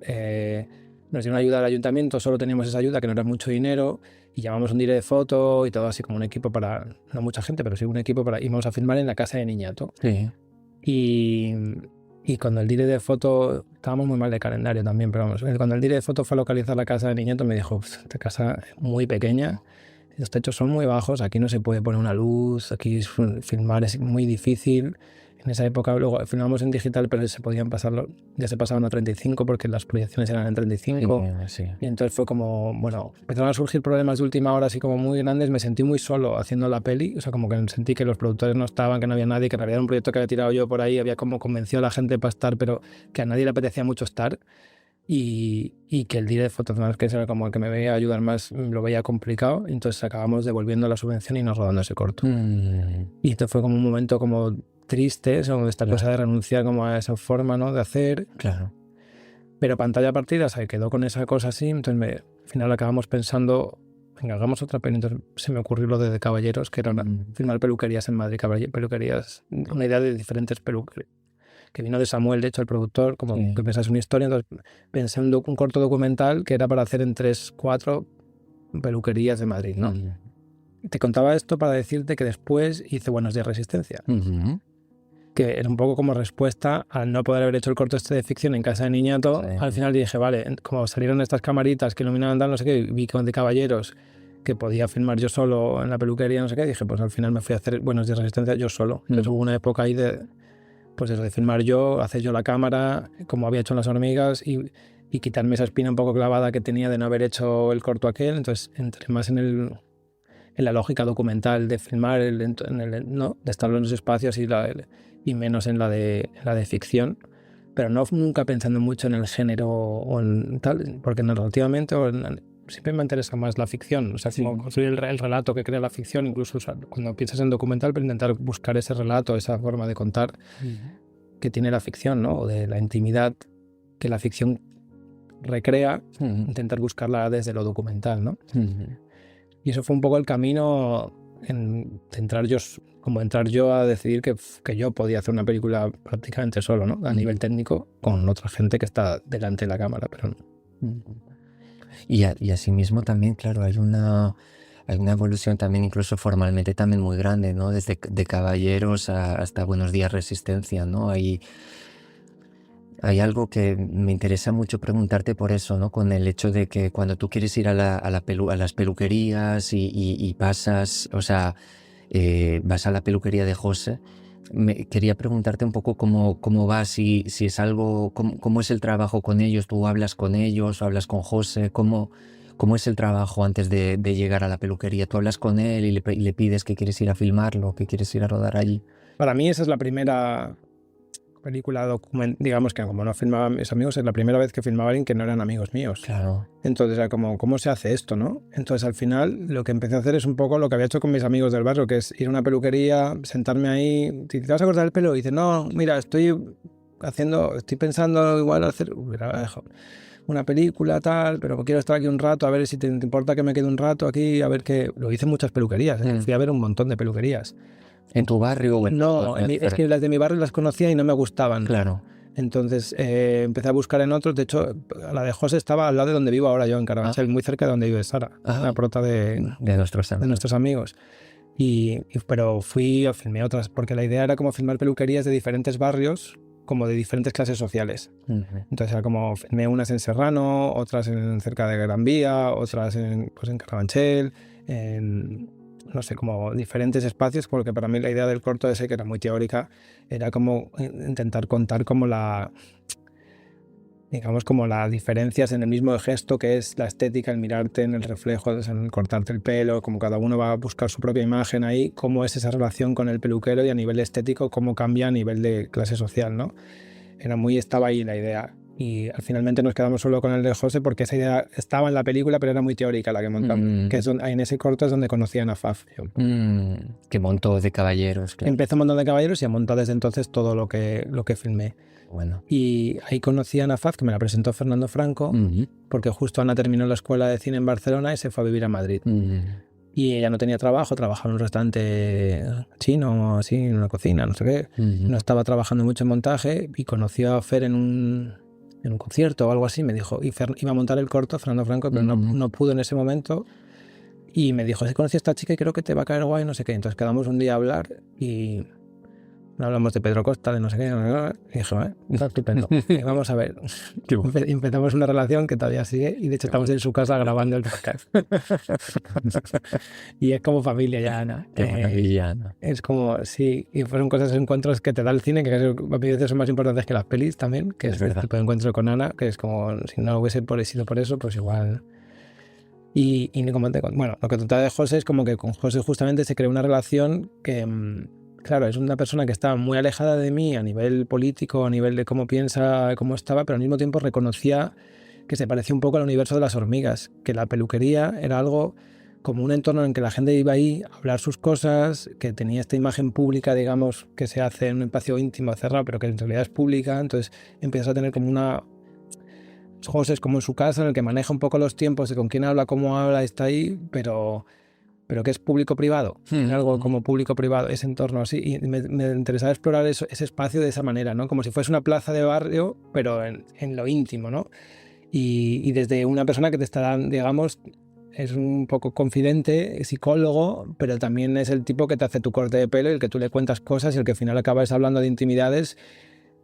Nos dio una ayuda al ayuntamiento, solo teníamos esa ayuda, que no era mucho dinero, y llamamos un directo de foto y todo así como un equipo para, no mucha gente, pero sí un equipo para, íbamos a filmar en la casa de Niñato. Sí. Y cuando el directo de foto, estábamos muy mal de calendario también, pero vamos, cuando el directo de foto fue a localizar la casa de Niñato, me dijo, esta casa es muy pequeña, los techos son muy bajos, aquí no se puede poner una luz, aquí filmar es muy difícil. En esa época luego filmamos en digital, pero ya se pasaban a 35 porque las proyecciones eran en 35. Sí. Y entonces fue como, bueno, empezaron a surgir problemas de última hora así como muy grandes. Me sentí muy solo haciendo la peli, o sea, como que sentí que los productores no estaban, que no había nadie, que en realidad era un proyecto que había tirado yo por ahí, había como convencido a la gente para estar, pero que a nadie le apetecía mucho estar. Y que el directo de fotos, que era como el que me veía ayudar más, lo veía complicado. Entonces acabamos devolviendo la subvención y nos rodando ese corto. Y esto fue como un momento como triste, eso, esta cosa de renunciar como a esa forma, ¿no?, de hacer. Claro. Pero pantalla partida se quedó con esa cosa así. Entonces al final acabamos pensando, venga, hagamos otra peli. Entonces se me ocurrió lo de Caballeros, que era filmar peluquerías en Madrid, peluquerías, una idea de diferentes peluquerías, que vino de Samuel, de hecho, el productor, como que pensás una historia. Entonces pensé en un corto documental que era para hacer en 3-4 peluquerías de Madrid, ¿no? Te contaba esto para decirte que después hice Buenos Días Resistencia, que era un poco como respuesta al no poder haber hecho el corto este de ficción en casa de Niñato. Al final dije, vale, como salieron estas camaritas que iluminaban tal, no sé qué, vi con de Caballeros que podía filmar yo solo en la peluquería, no sé qué, dije, pues al final me fui a hacer Buenos Días Resistencia yo solo. Entonces hubo una época ahí de filmar yo, hacer yo la cámara, como había hecho en Las Hormigas, y quitarme esa espina un poco clavada que tenía de no haber hecho el corto aquel. Entonces entré más en la lógica documental de filmar, ¿no?, de estar en los espacios y menos en la de ficción, pero nunca pensando mucho en el género o en tal, porque narrativamente siempre me interesa más la ficción, o sea, como construir el relato que crea la ficción, incluso cuando piensas en documental, pero intentar buscar ese relato, esa forma de contar que tiene la ficción, ¿no?, o de la intimidad que la ficción recrea, intentar buscarla desde lo documental, ¿no? Y eso fue un poco el camino en entrar yo a decidir que yo podía hacer una película prácticamente solo, ¿no?, a nivel técnico, con otra gente que está delante de la cámara, pero Y asimismo también, claro, hay una evolución también incluso formalmente también muy grande, ¿no? Desde de Caballeros hasta Buenos Días Resistencia, ¿no? Hay algo que me interesa mucho preguntarte por eso, ¿no? Con el hecho de que cuando tú quieres ir a las peluquerías y pasas, o sea, vas a la peluquería de José, quería preguntarte un poco cómo va, si es algo, cómo es el trabajo con ellos, tú hablas con ellos, o hablas con José, cómo ¿Cómo es el trabajo antes de llegar a la peluquería? ¿Tú hablas con él y le pides que quieres ir a filmarlo, que quieres ir a rodar allí? Para mí esa es la primera película digamos que como no filmaba a mis amigos, es la primera vez que filmaba a alguien que no eran amigos míos. Claro. Entonces era como, ¿cómo se hace esto, no? Entonces al final lo que empecé a hacer es un poco lo que había hecho con mis amigos del barrio, que es ir a una peluquería, sentarme ahí, ¿te vas a cortar el pelo? Y dices, no, mira, estoy pensando igual hacer una película tal, pero quiero estar aquí un rato, a ver si te importa que me quede un rato aquí, a ver qué... Lo hice en muchas peluquerías, fui a ver un montón de peluquerías. ¿En tu barrio? No, es que las de mi barrio las conocía y no me gustaban. Claro. Entonces empecé a buscar en otros. De hecho, la de José estaba al lado de donde vivo ahora yo, en Carabanchel, muy cerca de donde vive Sara, la prota de nuestros amigos. Pero filmé otras, porque la idea era como filmar peluquerías de diferentes barrios, como de diferentes clases sociales. Entonces era como filmé unas en Serrano, otras cerca de Gran Vía, otras en Carabanchel, no sé, como diferentes espacios, porque para mí la idea del corto ese, que era muy teórica, era como intentar contar como como las diferencias en el mismo gesto, que es la estética, el mirarte en el reflejo, en cortarte el pelo, como cada uno va a buscar su propia imagen ahí, cómo es esa relación con el peluquero y a nivel estético, cómo cambia a nivel de clase social, ¿no? Estaba ahí la idea. Y finalmente nos quedamos solo con el de José porque esa idea estaba en la película, pero era muy teórica la que montamos. Que es en ese corto es donde conocí a Nafaf. Que montó de caballeros. Claro. Empezó montando de caballeros y ha montado desde entonces todo lo que filmé. Bueno. Y ahí conocí a Nafaf, que me la presentó Fernando Franco, porque justo Ana terminó la escuela de cine en Barcelona y se fue a vivir a Madrid. Y ella no tenía trabajo, trabajaba en un restaurante chino, así, en una cocina, no sé qué. No estaba trabajando mucho en montaje y conoció a Fer en un concierto o algo así. Me dijo, y Fer iba a montar el corto, Fernando Franco, pero no pudo en ese momento. Y me dijo, conocí a esta chica y creo que te va a caer guay, no sé qué. Entonces quedamos un día a hablar y hablamos de Pedro Costa, de no sé qué. Y dije, está estupendo. Vamos a ver. Empezamos una relación que todavía sigue y de hecho estamos en su casa grabando el podcast. Y es como familia ya, ¿no? Qué maravilla, ¿no? Es como, sí, y fueron cosas, encuentros que te da el cine, que a veces son más importantes que las pelis también, que es el tipo de encuentro con Ana, que es como, si no hubiese sido por eso, pues igual... Y como bueno, lo que trataba de José es como que con José justamente se creó una relación que... Claro, es una persona que estaba muy alejada de mí a nivel político, a nivel de cómo piensa, cómo estaba, pero al mismo tiempo reconocía que se parecía un poco al universo de las hormigas, que la peluquería era algo como un entorno en que la gente iba ahí a hablar sus cosas, que tenía esta imagen pública, digamos, que se hace en un espacio íntimo, cerrado, pero que en realidad es pública. Entonces empiezas a tener como una... José es como en su casa, en el que maneja un poco los tiempos de con quién habla, cómo habla, está ahí, pero que es público-privado, algo como público-privado, ese entorno así, y me interesaba explorar ese espacio de esa manera, ¿no? Como si fuese una plaza de barrio, pero en lo íntimo, ¿no? Y desde una persona que te está dando, digamos, es un poco confidente, psicólogo, pero también es el tipo que te hace tu corte de pelo y el que tú le cuentas cosas y el que al final acabas hablando de intimidades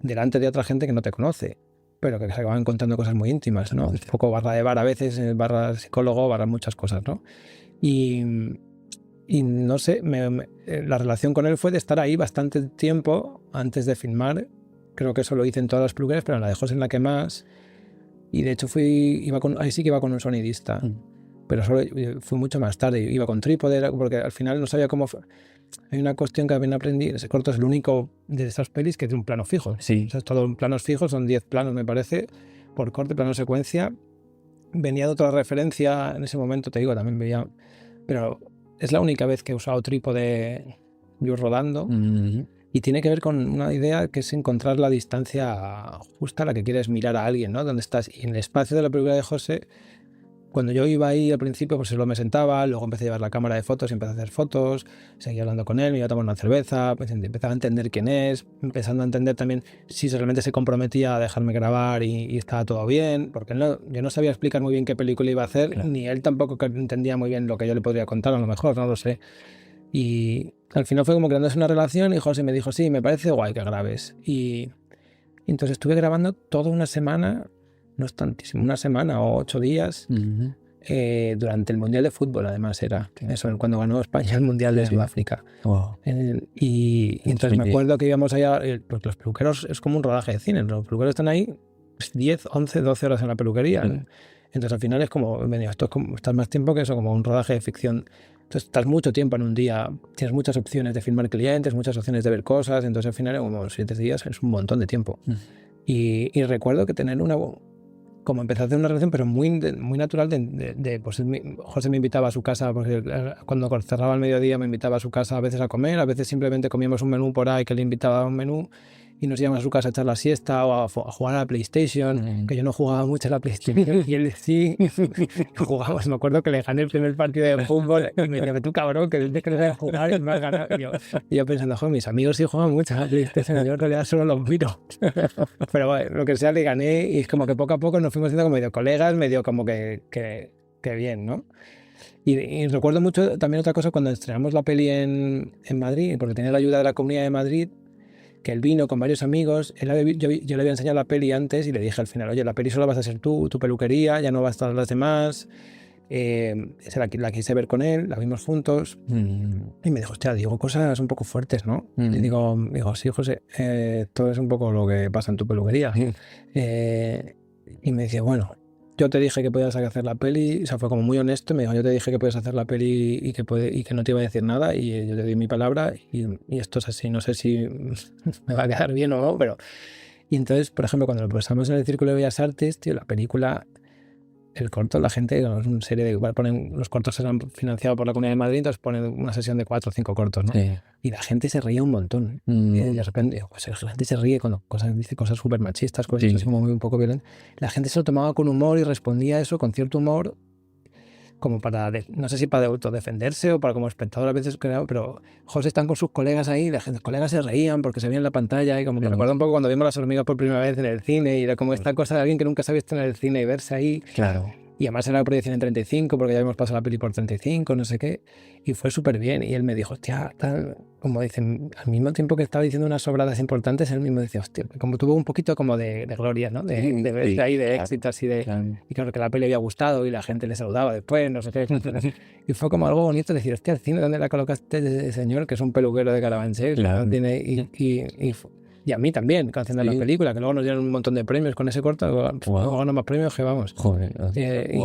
delante de otra gente que no te conoce, pero que se acaban contando cosas muy íntimas, ¿no? Un poco barra de bar a veces, barra psicólogo, barra muchas cosas, ¿no? Y no sé, la relación con él fue de estar ahí bastante tiempo antes de filmar. Creo que eso lo hice en todas las peluquerías, pero en la de José en la que más. Y de hecho ahí sí que iba con un sonidista, pero fui mucho más tarde. Iba con trípode, porque al final no sabía cómo... Hay una cuestión que también aprendí, ese corto es el único de estas pelis que tiene un plano fijo. Sí. O sea, es todo en planos fijos, son 10 planos me parece, por corte, plano secuencia. Venía de otra referencia en ese momento, te digo, también veía... Pero es la única vez que he usado trípode yo rodando y tiene que ver con una idea que es encontrar la distancia justa a la que quieres mirar a alguien, ¿no? Donde estás. Y en el espacio de la película de José, cuando yo iba ahí al principio, pues solo me sentaba, luego empecé a llevar la cámara de fotos y empecé a hacer fotos, seguía hablando con él, me iba a tomar una cerveza, pues empezaba a entender quién es, empezando a entender también si realmente se comprometía a dejarme grabar y estaba todo bien, porque yo no sabía explicar muy bien qué película iba a hacer, claro. Ni él tampoco entendía muy bien lo que yo le podría contar, a lo mejor, no lo sé. Y al final fue como creándose una relación y José me dijo, sí, me parece guay que grabes. Y entonces estuve grabando toda una semana, no es tantísimo, una semana o 8 días, durante el Mundial de Fútbol, además era. Sí. Eso, cuando ganó España el Mundial de Sudáfrica. Wow. Y entonces me acuerdo que íbamos allá, porque los peluqueros es como un rodaje de cine, los peluqueros están ahí 10, 11, 12 horas en la peluquería. Entonces al final es como, me digo, esto es como, estás más tiempo que eso, como un rodaje de ficción. Entonces estás mucho tiempo en un día, tienes muchas opciones de filmar clientes, muchas opciones de ver cosas, entonces al final como 7 días es un montón de tiempo. Y recuerdo que tener como empecé a hacer una relación, pero muy natural pues José me invitaba a su casa, porque cuando cerraba el mediodía me invitaba a su casa a veces a comer, a veces simplemente comíamos un menú por ahí que le invitaba a un menú y nos íbamos a su casa a echar la siesta o a jugar a la PlayStation, que yo no jugaba mucho a la PlayStation y él sí, jugábamos. Me acuerdo que le gané el primer partido de fútbol y me decía, tú cabrón, que desde que no sabes jugar y me has ganado. Y yo pensando, joder, mis amigos sí juegan mucho a la PlayStation, yo en realidad solo los miro. Pero bueno, lo que sea, le gané y es como que poco a poco nos fuimos haciendo como medio colegas, medio como que bien, ¿no? Y recuerdo mucho también otra cosa cuando estrenamos la peli en Madrid, porque tenía la ayuda de la Comunidad de Madrid, que él vino con varios amigos, yo le había enseñado la peli antes y le dije al final, oye, la peli solo vas a ser tú, tu peluquería, ya no vas a estar las demás. La quise ver con él, la vimos juntos y me dijo, hostia, digo cosas un poco fuertes, ¿no? Y digo, sí, José, todo es un poco lo que pasa en tu peluquería. Y me decía, bueno, yo te dije que podías hacer la peli, o sea, fue como muy honesto, me dijo, yo te dije que podías hacer la peli y que no te iba a decir nada y yo te di mi palabra y esto es así, no sé si me va a quedar bien o no, pero... Y entonces, por ejemplo, cuando lo pasamos en el Círculo de Bellas Artes, tío, la película... El corto, la gente, es una serie de... los cortos eran financiados por la Comunidad de Madrid, entonces ponen una sesión de 4 o 5 cortos, ¿no? Sí. Y la gente se reía un montón. Y de repente, pues la gente se ríe cuando dice cosas súper machistas, cosas así como muy un poco violentas. La gente se lo tomaba con humor y respondía a eso con cierto humor, como para, no sé si para autodefenderse o para como espectador a veces, pero José están con sus colegas ahí, los colegas se reían porque se veían en la pantalla y como que recuerdo un poco cuando vimos Las hormigas por primera vez en el cine y era como esta cosa de alguien que nunca se ha visto en el cine y verse ahí. Claro. Y además era la proyección en 35 porque ya habíamos pasado la peli por 35, no sé qué, y fue súper bien. Y él me dijo, hostia, tal, como dicen, al mismo tiempo que estaba diciendo unas sobradas importantes, él mismo decía, hostia, como tuvo un poquito como de gloria, ¿no? De verse ahí, de éxito, así de... Claro. Y claro, que la peli había gustado y la gente le saludaba después, no sé qué. Y fue como algo bonito decir, hostia, el cine, ¿dónde la colocaste ese señor? Que es un peluquero de Carabanchel, claro. ¿No? Y a mí también, haciendo la película, que luego nos dieron un montón de premios con ese corto, luego ganamos más premios que vamos. Joder,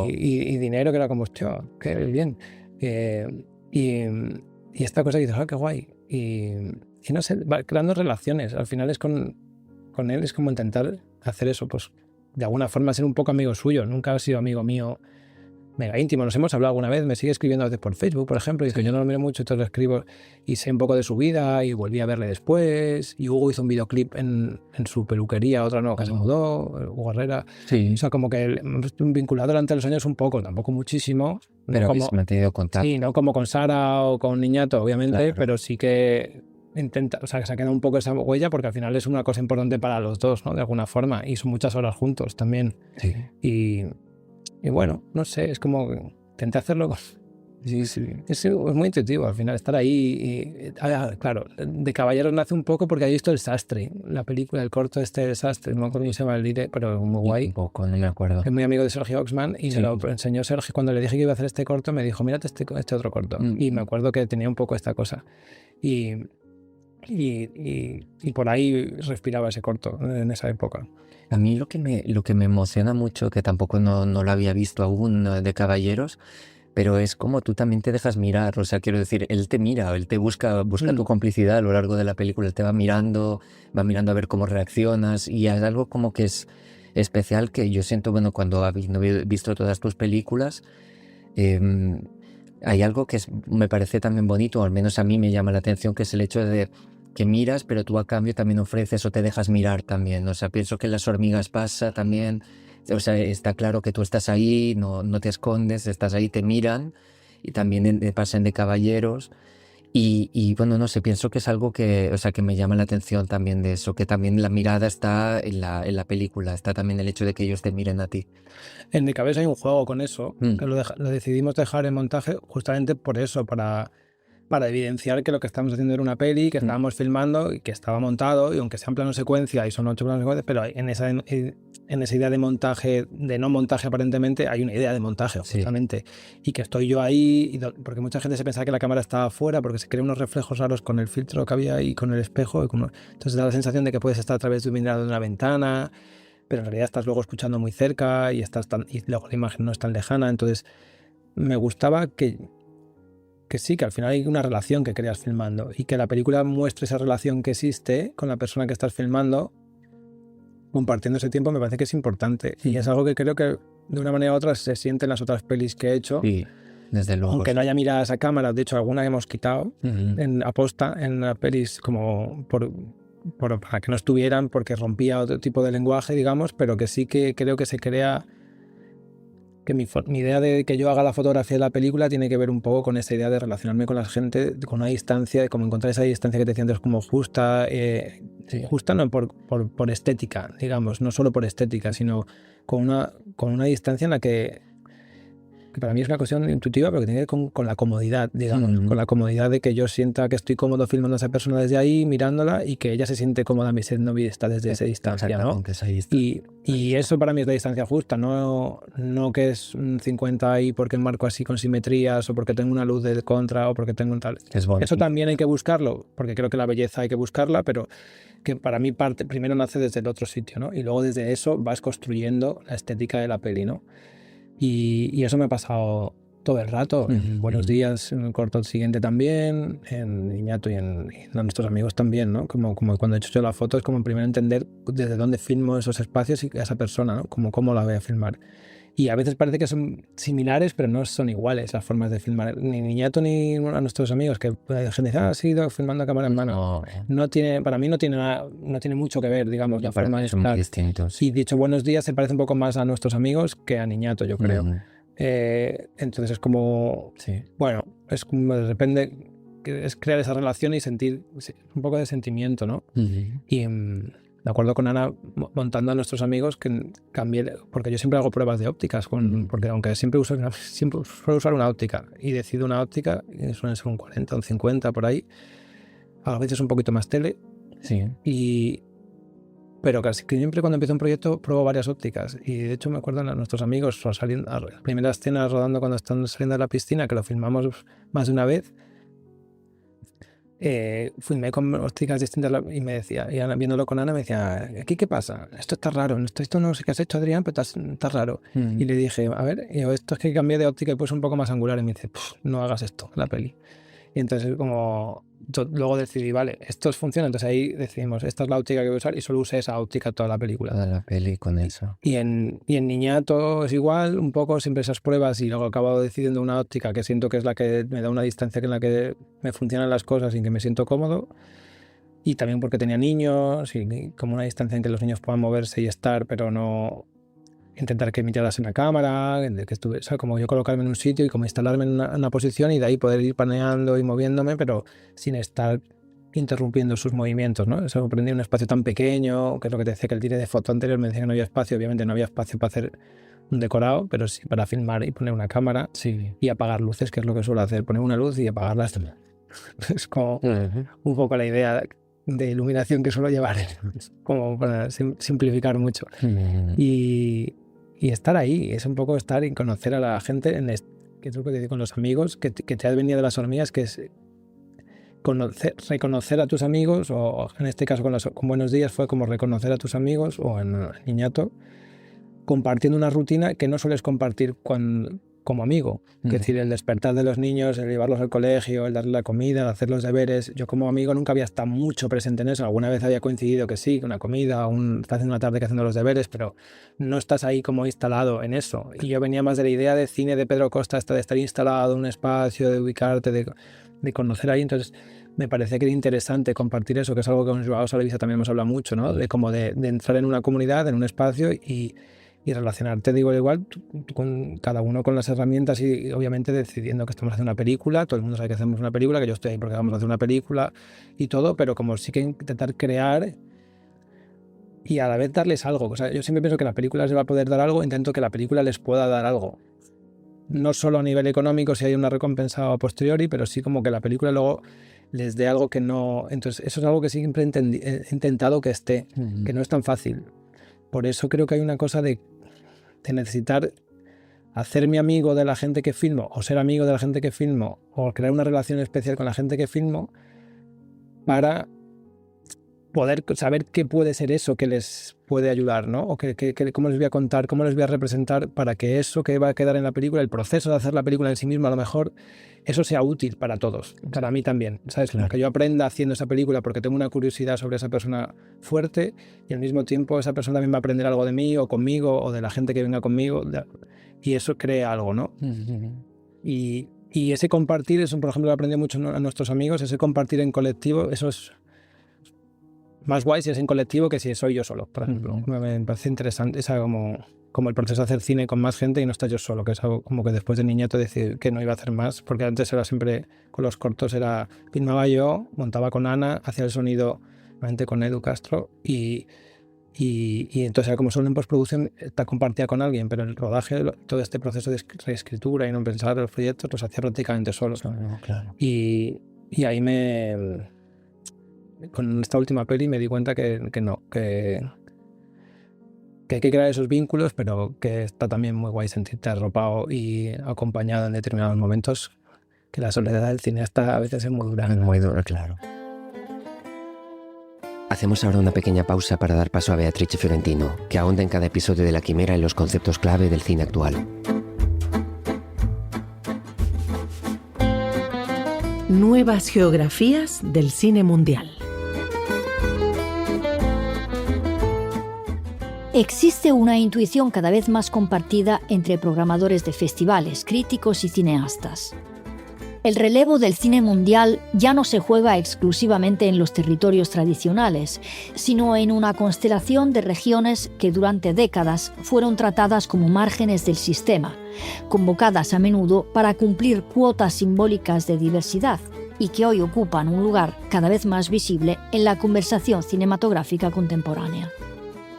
y dinero que era como, hostia, qué bien. Y esta cosa que dices, qué guay. Y no sé, va creando relaciones. Al final es con él, es como intentar hacer eso, pues de alguna forma ser un poco amigo suyo. Nunca ha sido amigo mío mega íntimo, nos hemos hablado alguna vez, me sigue escribiendo a veces por Facebook, por ejemplo, y que yo no lo miro mucho, entonces lo escribo y sé un poco de su vida y volví a verle después, y Hugo hizo un videoclip en su peluquería, otra no, que se mudó, Hugo Herrera, o sea, como que hemos vinculado durante los años un poco, tampoco muchísimo, pero como, habéis mantenido contacto. Sí, no como con Sara o con Niñato, obviamente, claro. Pero sí que intenta, o sea, que se ha quedado un poco esa huella porque al final es una cosa importante para los dos, ¿no? De alguna forma, y son muchas horas juntos también. Sí. Y bueno, no sé, es como intenté hacerlo. Sí. Es muy intuitivo al final estar ahí. Claro, de Caballeros nace un poco porque he visto El Sastre, la película, el corto El Sastre, no me acuerdo cómo se llama el líder, pero muy guay. Un poco, no me acuerdo. Es muy amigo de Sergio Oxman y se lo enseñó Sergio. Cuando le dije que iba a hacer este corto, me dijo, mírate este otro corto. Y me acuerdo que tenía un poco esta cosa. Y por ahí respiraba ese corto en esa época. A mí lo que me emociona mucho, que tampoco no lo había visto aún de Caballeros, pero es como tú también te dejas mirar, o sea, quiero decir, él te mira, él te busca tu complicidad a lo largo de la película, él te va mirando a ver cómo reaccionas y es algo como que es especial que yo siento, bueno, cuando he visto todas tus películas, hay algo que me parece también bonito, o al menos a mí me llama la atención, que es el hecho de que miras, pero tú a cambio también ofreces o te dejas mirar también. O sea, pienso que en Las hormigas pasa también. O sea, está claro que tú estás ahí, no te escondes, estás ahí, te miran. Y también pasa en De Caballeros. Y bueno, no sé, pienso que es algo que, o sea, que me llama la atención también de eso, que también la mirada está en la película, está también el hecho de que ellos te miren a ti. En De Cabeza hay un juego con eso, que lo decidimos dejar en montaje justamente por eso, para evidenciar que lo que estamos haciendo era una peli, que estábamos filmando y que estaba montado, y aunque sea en plano secuencia y son 8 planos secuencia, pero en esa idea de montaje, de no montaje aparentemente, hay una idea de montaje, justamente. Y que estoy yo ahí, porque mucha gente se pensaba que la cámara estaba afuera, porque se crean unos reflejos raros con el filtro que había ahí, con el espejo, entonces da la sensación de que puedes estar a través de un vidrio de una ventana. pero en realidad estás luego escuchando muy cerca y luego la imagen no es tan lejana. Entonces me gustaba que sí, que al final hay una relación que creas filmando y que la película muestre esa relación que existe con la persona que estás filmando, compartiendo ese tiempo, me parece que es importante. Y es algo que creo que de una manera u otra se siente en las otras pelis que he hecho. Sí, desde luego. Aunque no haya miradas a cámara, de hecho alguna hemos quitado aposta en las pelis como para que no estuvieran, porque rompía otro tipo de lenguaje, digamos, pero que sí que creo que se crea... que mi idea de que yo haga la fotografía de la película tiene que ver un poco con esa idea de relacionarme con la gente con una distancia, de cómo encontrar esa distancia que te decía antes como justa, justa no por estética, digamos, no solo por estética, sino con una distancia en la que para mí es una cuestión intuitiva, pero que tiene que ver con la comodidad, digamos, con la comodidad de que yo sienta que estoy cómodo filmando a esa persona desde ahí, mirándola, y que ella se siente cómoda siendo vista desde esa distancia, ¿no? Y eso para mí es la distancia justa, no que es un 50 ahí porque enmarco así con simetrías o porque tengo una luz de contra o porque tengo un tal. Eso también hay que buscarlo, porque creo que la belleza hay que buscarla, pero que para mí primero nace desde el otro sitio, ¿no? Y luego desde eso vas construyendo la estética de la peli, ¿no? Y eso me ha pasado todo el rato. En Buenos Días, en el corto siguiente también, en Niñato y en nuestros amigos también, ¿no? Como cuando he hecho yo la foto, es como primero entender desde dónde filmo esos espacios y a esa persona, ¿no? Como cómo la voy a filmar. Y a veces parece que son similares, pero no son iguales las formas de filmar. Ni Niñato ni a nuestros amigos, que la gente dice, ha sido filmando a cámara en mano. Para mí no tiene mucho que ver, digamos, la forma de estar. Y dicho Buenos Días se parece un poco más a nuestros amigos que a Niñato, yo creo. Entonces es como, bueno, es como de repente es crear esa relación y sentir un poco de sentimiento, ¿no? Y de acuerdo con Ana, montando a nuestros amigos, que cambié, porque yo siempre hago pruebas de ópticas, porque aunque siempre suelo usar una óptica y decido una óptica, suelen ser un 40, un 50 por ahí, a veces un poquito más tele, pero casi siempre cuando empiezo un proyecto pruebo varias ópticas, y de hecho me acuerdo a nuestros amigos saliendo, a la primera escena rodando cuando están saliendo de la piscina, que lo filmamos más de una vez. Filmé con ópticas distintas y me decía, y viéndolo con Ana me decía, ¿aquí qué pasa? Esto está raro, esto no sé qué has hecho, Adrián, pero está raro. Y le dije, a ver, esto es que cambié de óptica y puse un poco más angular, y me dice, no hagas esto, la peli. Y entonces como yo luego decidí, vale, esto funciona, entonces ahí decidimos, esta es la óptica que voy a usar, y solo usé esa óptica toda la película. Toda la peli con eso. Y en Niñato es igual, un poco siempre esas pruebas, y luego acabo decidiendo una óptica que siento que es la que me da una distancia en la que me funcionan las cosas y que me siento cómodo. Y también porque tenía niños y como una distancia en que los niños puedan moverse y estar, pero no intentar que miraras en la cámara, que estuve, o sea, como yo colocarme en un sitio y como instalarme en una posición y de ahí poder ir paneando y moviéndome, pero sin estar interrumpiendo sus movimientos, ¿no? Eso aprendí en un espacio tan pequeño, que es lo que te decía, que el tire de foto anterior me decía que no había espacio. Obviamente no había espacio para hacer un decorado, pero sí para filmar y poner una cámara y apagar luces, que es lo que suelo hacer, poner una luz y apagarlas. Es como un poco la idea de iluminación que suelo llevar, como para simplificar mucho. Y estar ahí, es un poco estar y conocer a la gente, que es lo que te digo con los amigos, que te has venido de las hormigas, que es reconocer a tus amigos, o en este caso con Buenos Días fue como reconocer a tus amigos, o en Niñato, compartiendo una rutina que no sueles compartir como amigo. Es decir, el despertar de los niños, el llevarlos al colegio, el darles la comida, el hacer los deberes. Yo como amigo nunca había estado mucho presente en eso. Alguna vez había coincidido que sí, una comida, estás haciendo una tarde que haciendo los deberes, pero no estás ahí como instalado en eso. Y yo venía más de la idea de cine de Pedro Costa, de estar instalado en un espacio, de ubicarte, de conocer ahí. Entonces me parece que era interesante compartir eso, que es algo que con Joao Salavisa también nos habla mucho, ¿no? De como de entrar en una comunidad, en un espacio y relacionarte de igual con cada uno con las herramientas, y obviamente decidiendo que estamos haciendo una película. Todo el mundo sabe que hacemos una película, que yo estoy ahí porque vamos a hacer una película y todo, pero como sí que intentar crear y a la vez darles algo. O sea, yo siempre pienso que la película les va a poder dar algo, intento que la película les pueda dar algo. No solo a nivel económico, si hay una recompensa a posteriori, pero sí como que la película luego les dé algo que no... Entonces eso es algo que siempre he intentado que esté, que no es tan fácil. Por eso creo que hay una cosa de necesitar hacerme amigo de la gente que filmo, o ser amigo de la gente que filmo, o crear una relación especial con la gente que filmo, para poder saber qué puede ser eso que les puede ayudar, ¿no? O cómo les voy a contar, cómo les voy a representar para que eso que va a quedar en la película, el proceso de hacer la película en sí mismo, a lo mejor eso sea útil para todos, para mí también, ¿sabes? Claro. Que yo aprenda haciendo esa película porque tengo una curiosidad sobre esa persona fuerte y al mismo tiempo esa persona también va a aprender algo de mí o conmigo o de la gente que venga conmigo y eso crea algo, ¿no? Y ese compartir, eso por ejemplo lo aprendí mucho a nuestros amigos, ese compartir en colectivo, eso es más guay si es en colectivo que si soy yo solo, por ejemplo. Me parece interesante, es algo como el proceso de hacer cine con más gente y no estar yo solo, que es algo como que después de niñato decidí que no iba a hacer más, porque antes era siempre, con los cortos filmaba yo, montaba con Ana, hacía el sonido realmente con Edu Castro y entonces era como solo en postproducción compartía con alguien, pero el rodaje, todo este proceso de reescritura y no pensar los proyectos los hacía prácticamente solo. Claro. Y ahí con esta última peli me di cuenta que hay que crear esos vínculos, pero que está también muy guay sentirte arropado y acompañado en determinados momentos, que la soledad del cineasta a veces es muy dura. Es muy dura, claro. Hacemos ahora una pequeña pausa para dar paso a Beatrice Fiorentino, que ahonda en cada episodio de La Quimera en los conceptos clave del cine actual. Nuevas geografías del cine mundial. Existe una intuición cada vez más compartida entre programadores de festivales, críticos y cineastas. El relevo del cine mundial ya no se juega exclusivamente en los territorios tradicionales, sino en una constelación de regiones que durante décadas fueron tratadas como márgenes del sistema, convocadas a menudo para cumplir cuotas simbólicas de diversidad y que hoy ocupan un lugar cada vez más visible en la conversación cinematográfica contemporánea.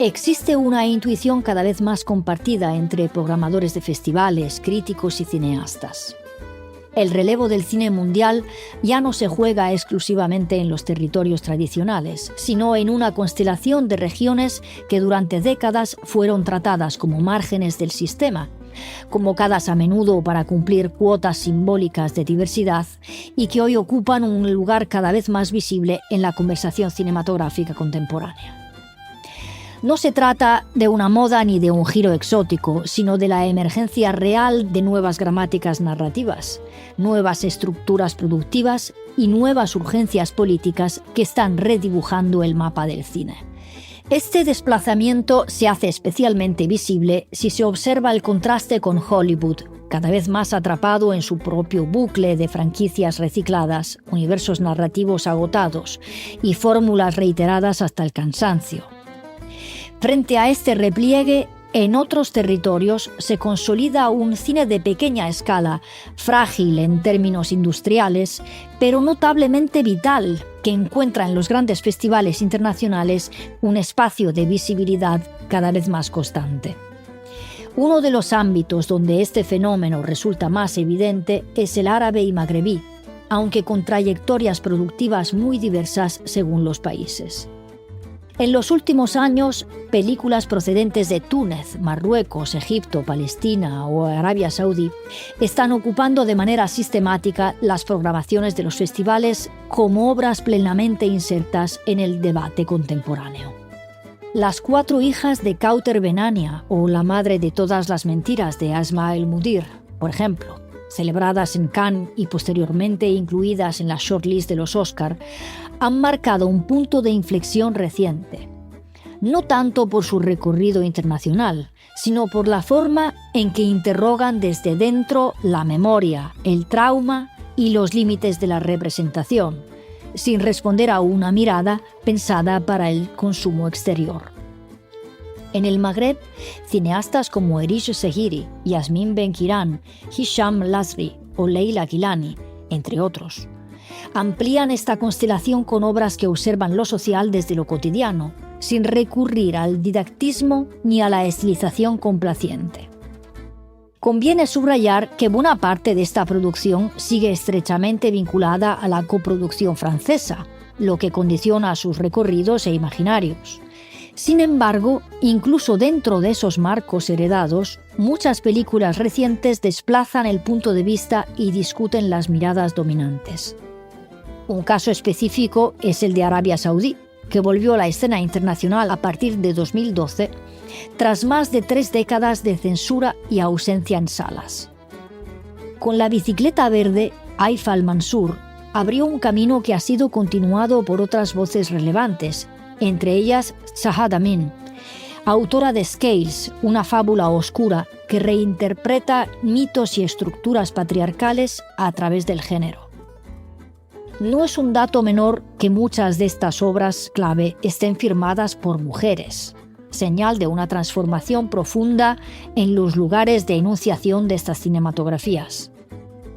Existe una intuición cada vez más compartida entre programadores de festivales, críticos y cineastas. El relevo del cine mundial ya no se juega exclusivamente en los territorios tradicionales, sino en una constelación de regiones que durante décadas fueron tratadas como márgenes del sistema, convocadas a menudo para cumplir cuotas simbólicas de diversidad y que hoy ocupan un lugar cada vez más visible en la conversación cinematográfica contemporánea. No se trata de una moda ni de un giro exótico, sino de la emergencia real de nuevas gramáticas narrativas, nuevas estructuras productivas y nuevas urgencias políticas que están redibujando el mapa del cine. Este desplazamiento se hace especialmente visible si se observa el contraste con Hollywood, cada vez más atrapado en su propio bucle de franquicias recicladas, universos narrativos agotados y fórmulas reiteradas hasta el cansancio. Frente a este repliegue, en otros territorios se consolida un cine de pequeña escala, frágil en términos industriales, pero notablemente vital, que encuentra en los grandes festivales internacionales un espacio de visibilidad cada vez más constante. Uno de los ámbitos donde este fenómeno resulta más evidente es el árabe y magrebí, aunque con trayectorias productivas muy diversas según los países. En los últimos años, películas procedentes de Túnez, Marruecos, Egipto, Palestina o Arabia Saudí están ocupando de manera sistemática las programaciones de los festivales como obras plenamente insertas en el debate contemporáneo. Las 4 hijas de Kauter Benania o La madre de todas las mentiras de Asma El Mudir, por ejemplo, celebradas en Cannes y posteriormente incluidas en la shortlist de los Oscar, han marcado un punto de inflexión reciente. No tanto por su recorrido internacional, sino por la forma en que interrogan desde dentro la memoria, el trauma y los límites de la representación, sin responder a una mirada pensada para el consumo exterior. En el Magreb, cineastas como Erish Segiri, Yasmin Benkiran, Hisham Lasri o Leila Gilani, entre otros, amplían esta constelación con obras que observan lo social desde lo cotidiano, sin recurrir al didactismo ni a la estilización complaciente. Conviene subrayar que buena parte de esta producción sigue estrechamente vinculada a la coproducción francesa, lo que condiciona sus recorridos e imaginarios. Sin embargo, incluso dentro de esos marcos heredados, muchas películas recientes desplazan el punto de vista y discuten las miradas dominantes. Un caso específico es el de Arabia Saudí, que volvió a la escena internacional a partir de 2012, tras más de 3 décadas de censura y ausencia en salas. Con La bicicleta verde, Haifa al-Mansur abrió un camino que ha sido continuado por otras voces relevantes, entre ellas Shahad Amin, autora de Scales, una fábula oscura que reinterpreta mitos y estructuras patriarcales a través del género. No es un dato menor que muchas de estas obras clave estén firmadas por mujeres, señal de una transformación profunda en los lugares de enunciación de estas cinematografías.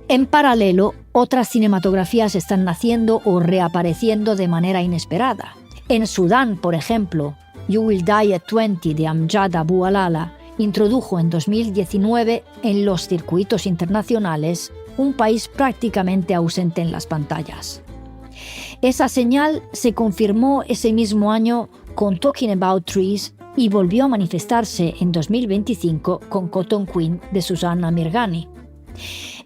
En paralelo, otras cinematografías están naciendo o reapareciendo de manera inesperada. En Sudán, por ejemplo, You Will Die at 20 de Amjad Abu Alala introdujo en 2019 en los circuitos internacionales un país prácticamente ausente en las pantallas. Esa señal se confirmó ese mismo año con Talking About Trees y volvió a manifestarse en 2025 con Cotton Queen de Susana Mirghani.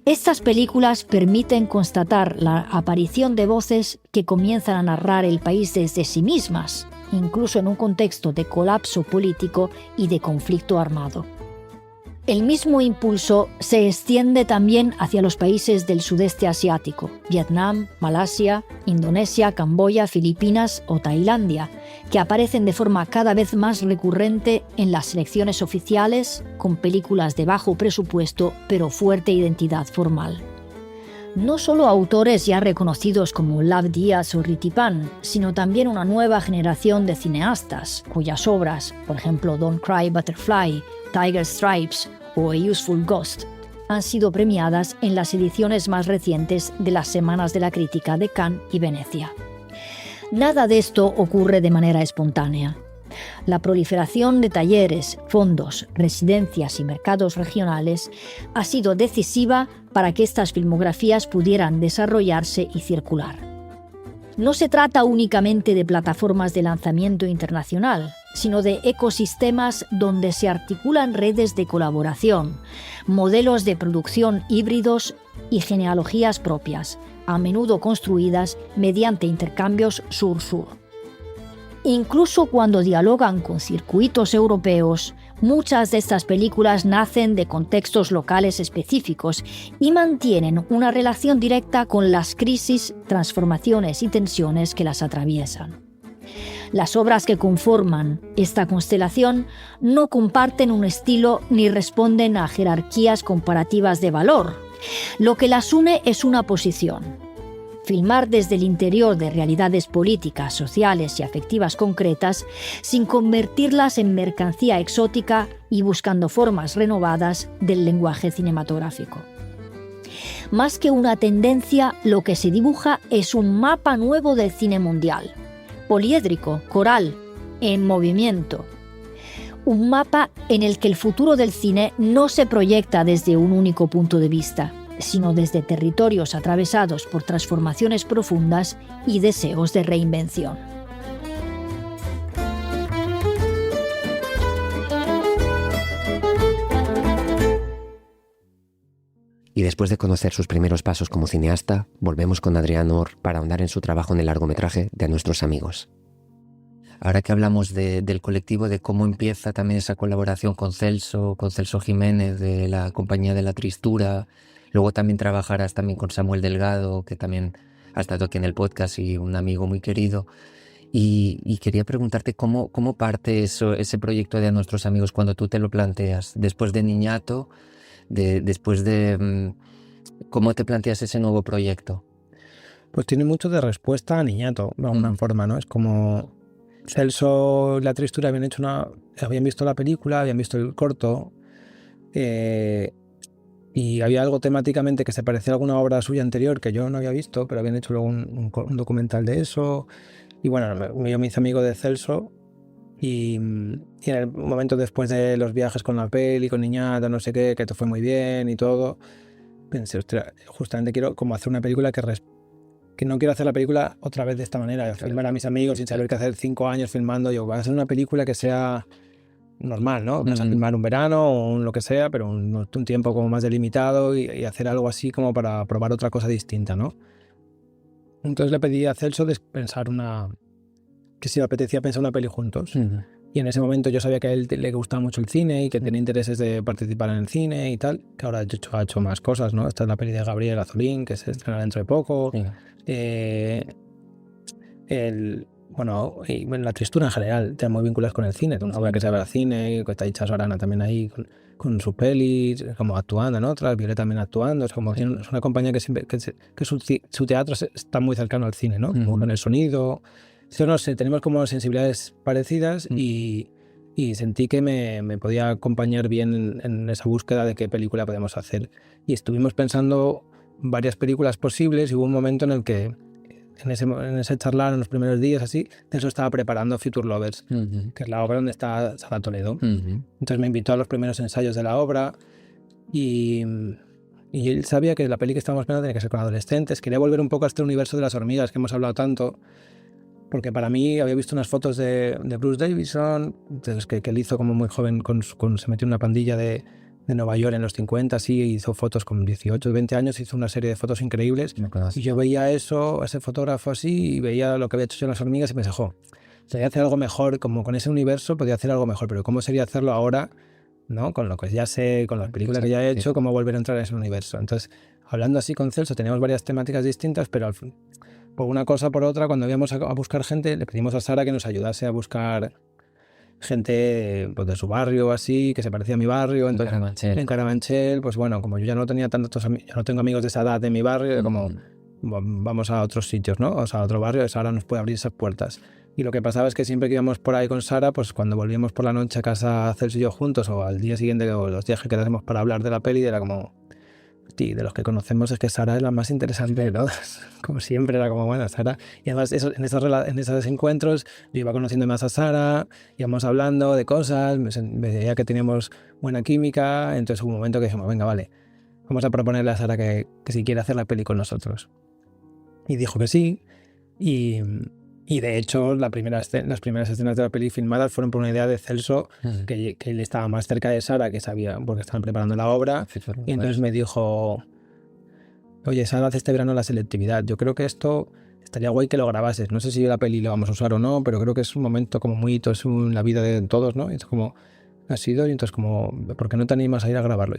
Estas películas permiten constatar la aparición de voces que comienzan a narrar el país desde sí mismas, incluso en un contexto de colapso político y de conflicto armado. El mismo impulso se extiende también hacia los países del sudeste asiático, Vietnam, Malasia, Indonesia, Camboya, Filipinas o Tailandia, que aparecen de forma cada vez más recurrente en las selecciones oficiales, con películas de bajo presupuesto pero fuerte identidad formal. No solo autores ya reconocidos como Lav Díaz o Ritipan, sino también una nueva generación de cineastas, cuyas obras, por ejemplo Don't Cry Butterfly, Tiger Stripes o A Useful Ghost, han sido premiadas en las ediciones más recientes de las Semanas de la Crítica de Cannes y Venecia. Nada de esto ocurre de manera espontánea. La proliferación de talleres, fondos, residencias y mercados regionales ha sido decisiva para que estas filmografías pudieran desarrollarse y circular. No se trata únicamente de plataformas de lanzamiento internacional, sino de ecosistemas donde se articulan redes de colaboración, modelos de producción híbridos y genealogías propias, a menudo construidas mediante intercambios sur-sur. Incluso cuando dialogan con circuitos europeos, muchas de estas películas nacen de contextos locales específicos y mantienen una relación directa con las crisis, transformaciones y tensiones que las atraviesan. Las obras que conforman esta constelación no comparten un estilo ni responden a jerarquías comparativas de valor. Lo que las une es una posición. Filmar desde el interior de realidades políticas, sociales y afectivas concretas, sin convertirlas en mercancía exótica y buscando formas renovadas del lenguaje cinematográfico. Más que una tendencia, lo que se dibuja es un mapa nuevo del cine mundial, poliédrico, coral, en movimiento. Un mapa en el que el futuro del cine no se proyecta desde un único punto de vista, sino desde territorios atravesados por transformaciones profundas y deseos de reinvención. Y después de conocer sus primeros pasos como cineasta, volvemos con Adrián Or para ahondar en su trabajo en el largometraje de A nuestros amigos. Ahora que hablamos del colectivo, de cómo empieza también esa colaboración con Celso Jiménez de la Compañía de la Tristura. Luego también trabajarás también con Samuel Delgado, que también ha estado aquí en el podcast y un amigo muy querido. Y quería preguntarte cómo parte ese proyecto de A nuestros amigos cuando tú te lo planteas, después de Niñato, ¿cómo te planteas ese nuevo proyecto? Pues tiene mucho de respuesta a Niñato, de alguna forma, ¿no? Es como Celso y la Tristura habían visto la película, habían visto el corto, y había algo temáticamente que se parecía a alguna obra suya anterior que yo no había visto, pero habían hecho luego un documental de eso. Y bueno, yo me hice amigo de Celso y en el momento después de los viajes con la peli, con Niñata, no sé qué, que te fue muy bien y todo, pensé, ostras, justamente quiero como hacer una película que no quiero hacer la película otra vez de esta manera, filmar a mis amigos sin saber qué hacer 5 años filmando. Yo voy a hacer una película que sea normal, ¿no? Vas a filmar un verano o lo que sea, pero un tiempo como más delimitado y hacer algo así como para probar otra cosa distinta, ¿no? Entonces le pedí a Celso de pensar una que si le apetecía pensar una peli juntos. Ujú. Y en ese momento yo sabía que a él le gustaba mucho el cine y que tenía intereses de participar en el cine y tal, que ahora ha hecho más cosas, ¿no? Esta es la peli de Gabriel Azolín, que se estrenará dentro de poco. Sí. Y la Tristura en general, está muy vinculadas con el cine. Una obra que se ve al cine, que está Itxa Sorana también ahí con su peli, como actuando en otras, Violeta también actuando. Es una compañía que siempre que su teatro está muy cercano al cine, ¿no? Como con el sonido. Yo no sé, tenemos como sensibilidades parecidas y sentí que me podía acompañar bien en esa búsqueda de qué película podemos hacer. Y estuvimos pensando varias películas posibles y hubo un momento en el que en ese charlar, en los primeros días así, Celso estaba preparando Future Lovers, que es la obra donde está Sara Toledo. Entonces me invitó a los primeros ensayos de la obra y él sabía que la peli que estábamos viendo tenía que ser con adolescentes. Quería volver un poco a este universo de las hormigas que hemos hablado tanto, porque para mí había visto unas fotos de Bruce Davison, que él hizo como muy joven, se metió en una pandilla de Nueva York en los 50, sí, hizo fotos con 18, 20 años, hizo una serie de fotos increíbles. Y yo veía eso, ese fotógrafo así, y veía lo que había hecho yo en las hormigas y pensé, podría hacer algo mejor, como con ese universo podría hacer algo mejor, pero ¿cómo sería hacerlo ahora, ¿no? Con lo que ya sé, con las películas que ya he hecho, cómo volver a entrar en ese universo? Entonces, hablando así con Celso, teníamos varias temáticas distintas, pero por una cosa o por otra, cuando íbamos a buscar gente, le pedimos a Sara que nos ayudase a buscar gente pues, de su barrio así, que se parecía a mi barrio. Entonces, en Carabanchel, pues bueno, como yo ya no tenía tantos amigos, ya no tengo amigos de esa edad de mi barrio, como vamos a otros sitios, ¿no? O sea, a otro barrio, Sara nos puede abrir esas puertas. Y lo que pasaba es que siempre que íbamos por ahí con Sara, pues cuando volvíamos por la noche a casa Celso y yo juntos, o al día siguiente, o los días que quedásemos para hablar de la peli, era como, de los que conocemos es que Sara es la más interesante de todas. Como siempre, era como, bueno, Sara. Y además, en esos encuentros, yo iba conociendo más a Sara, íbamos hablando de cosas, me veía que teníamos buena química. Entonces hubo un momento que dijimos, venga, vale, vamos a proponerle a Sara que si quiere hacer la peli con nosotros. Y dijo que sí. Y de hecho, las primeras escenas de la peli filmadas fueron por una idea de Celso, que él estaba más cerca de Sara, que sabía, porque estaban preparando la obra. Y entonces me dijo, oye, Sara hace este verano la selectividad. Yo creo que esto estaría guay que lo grabases. No sé si la peli lo vamos a usar o no, pero creo que es un momento como muy hito en la vida de todos, ¿no? Y es como, ha sido, y entonces como, ¿por qué no te animas a ir a grabarlo?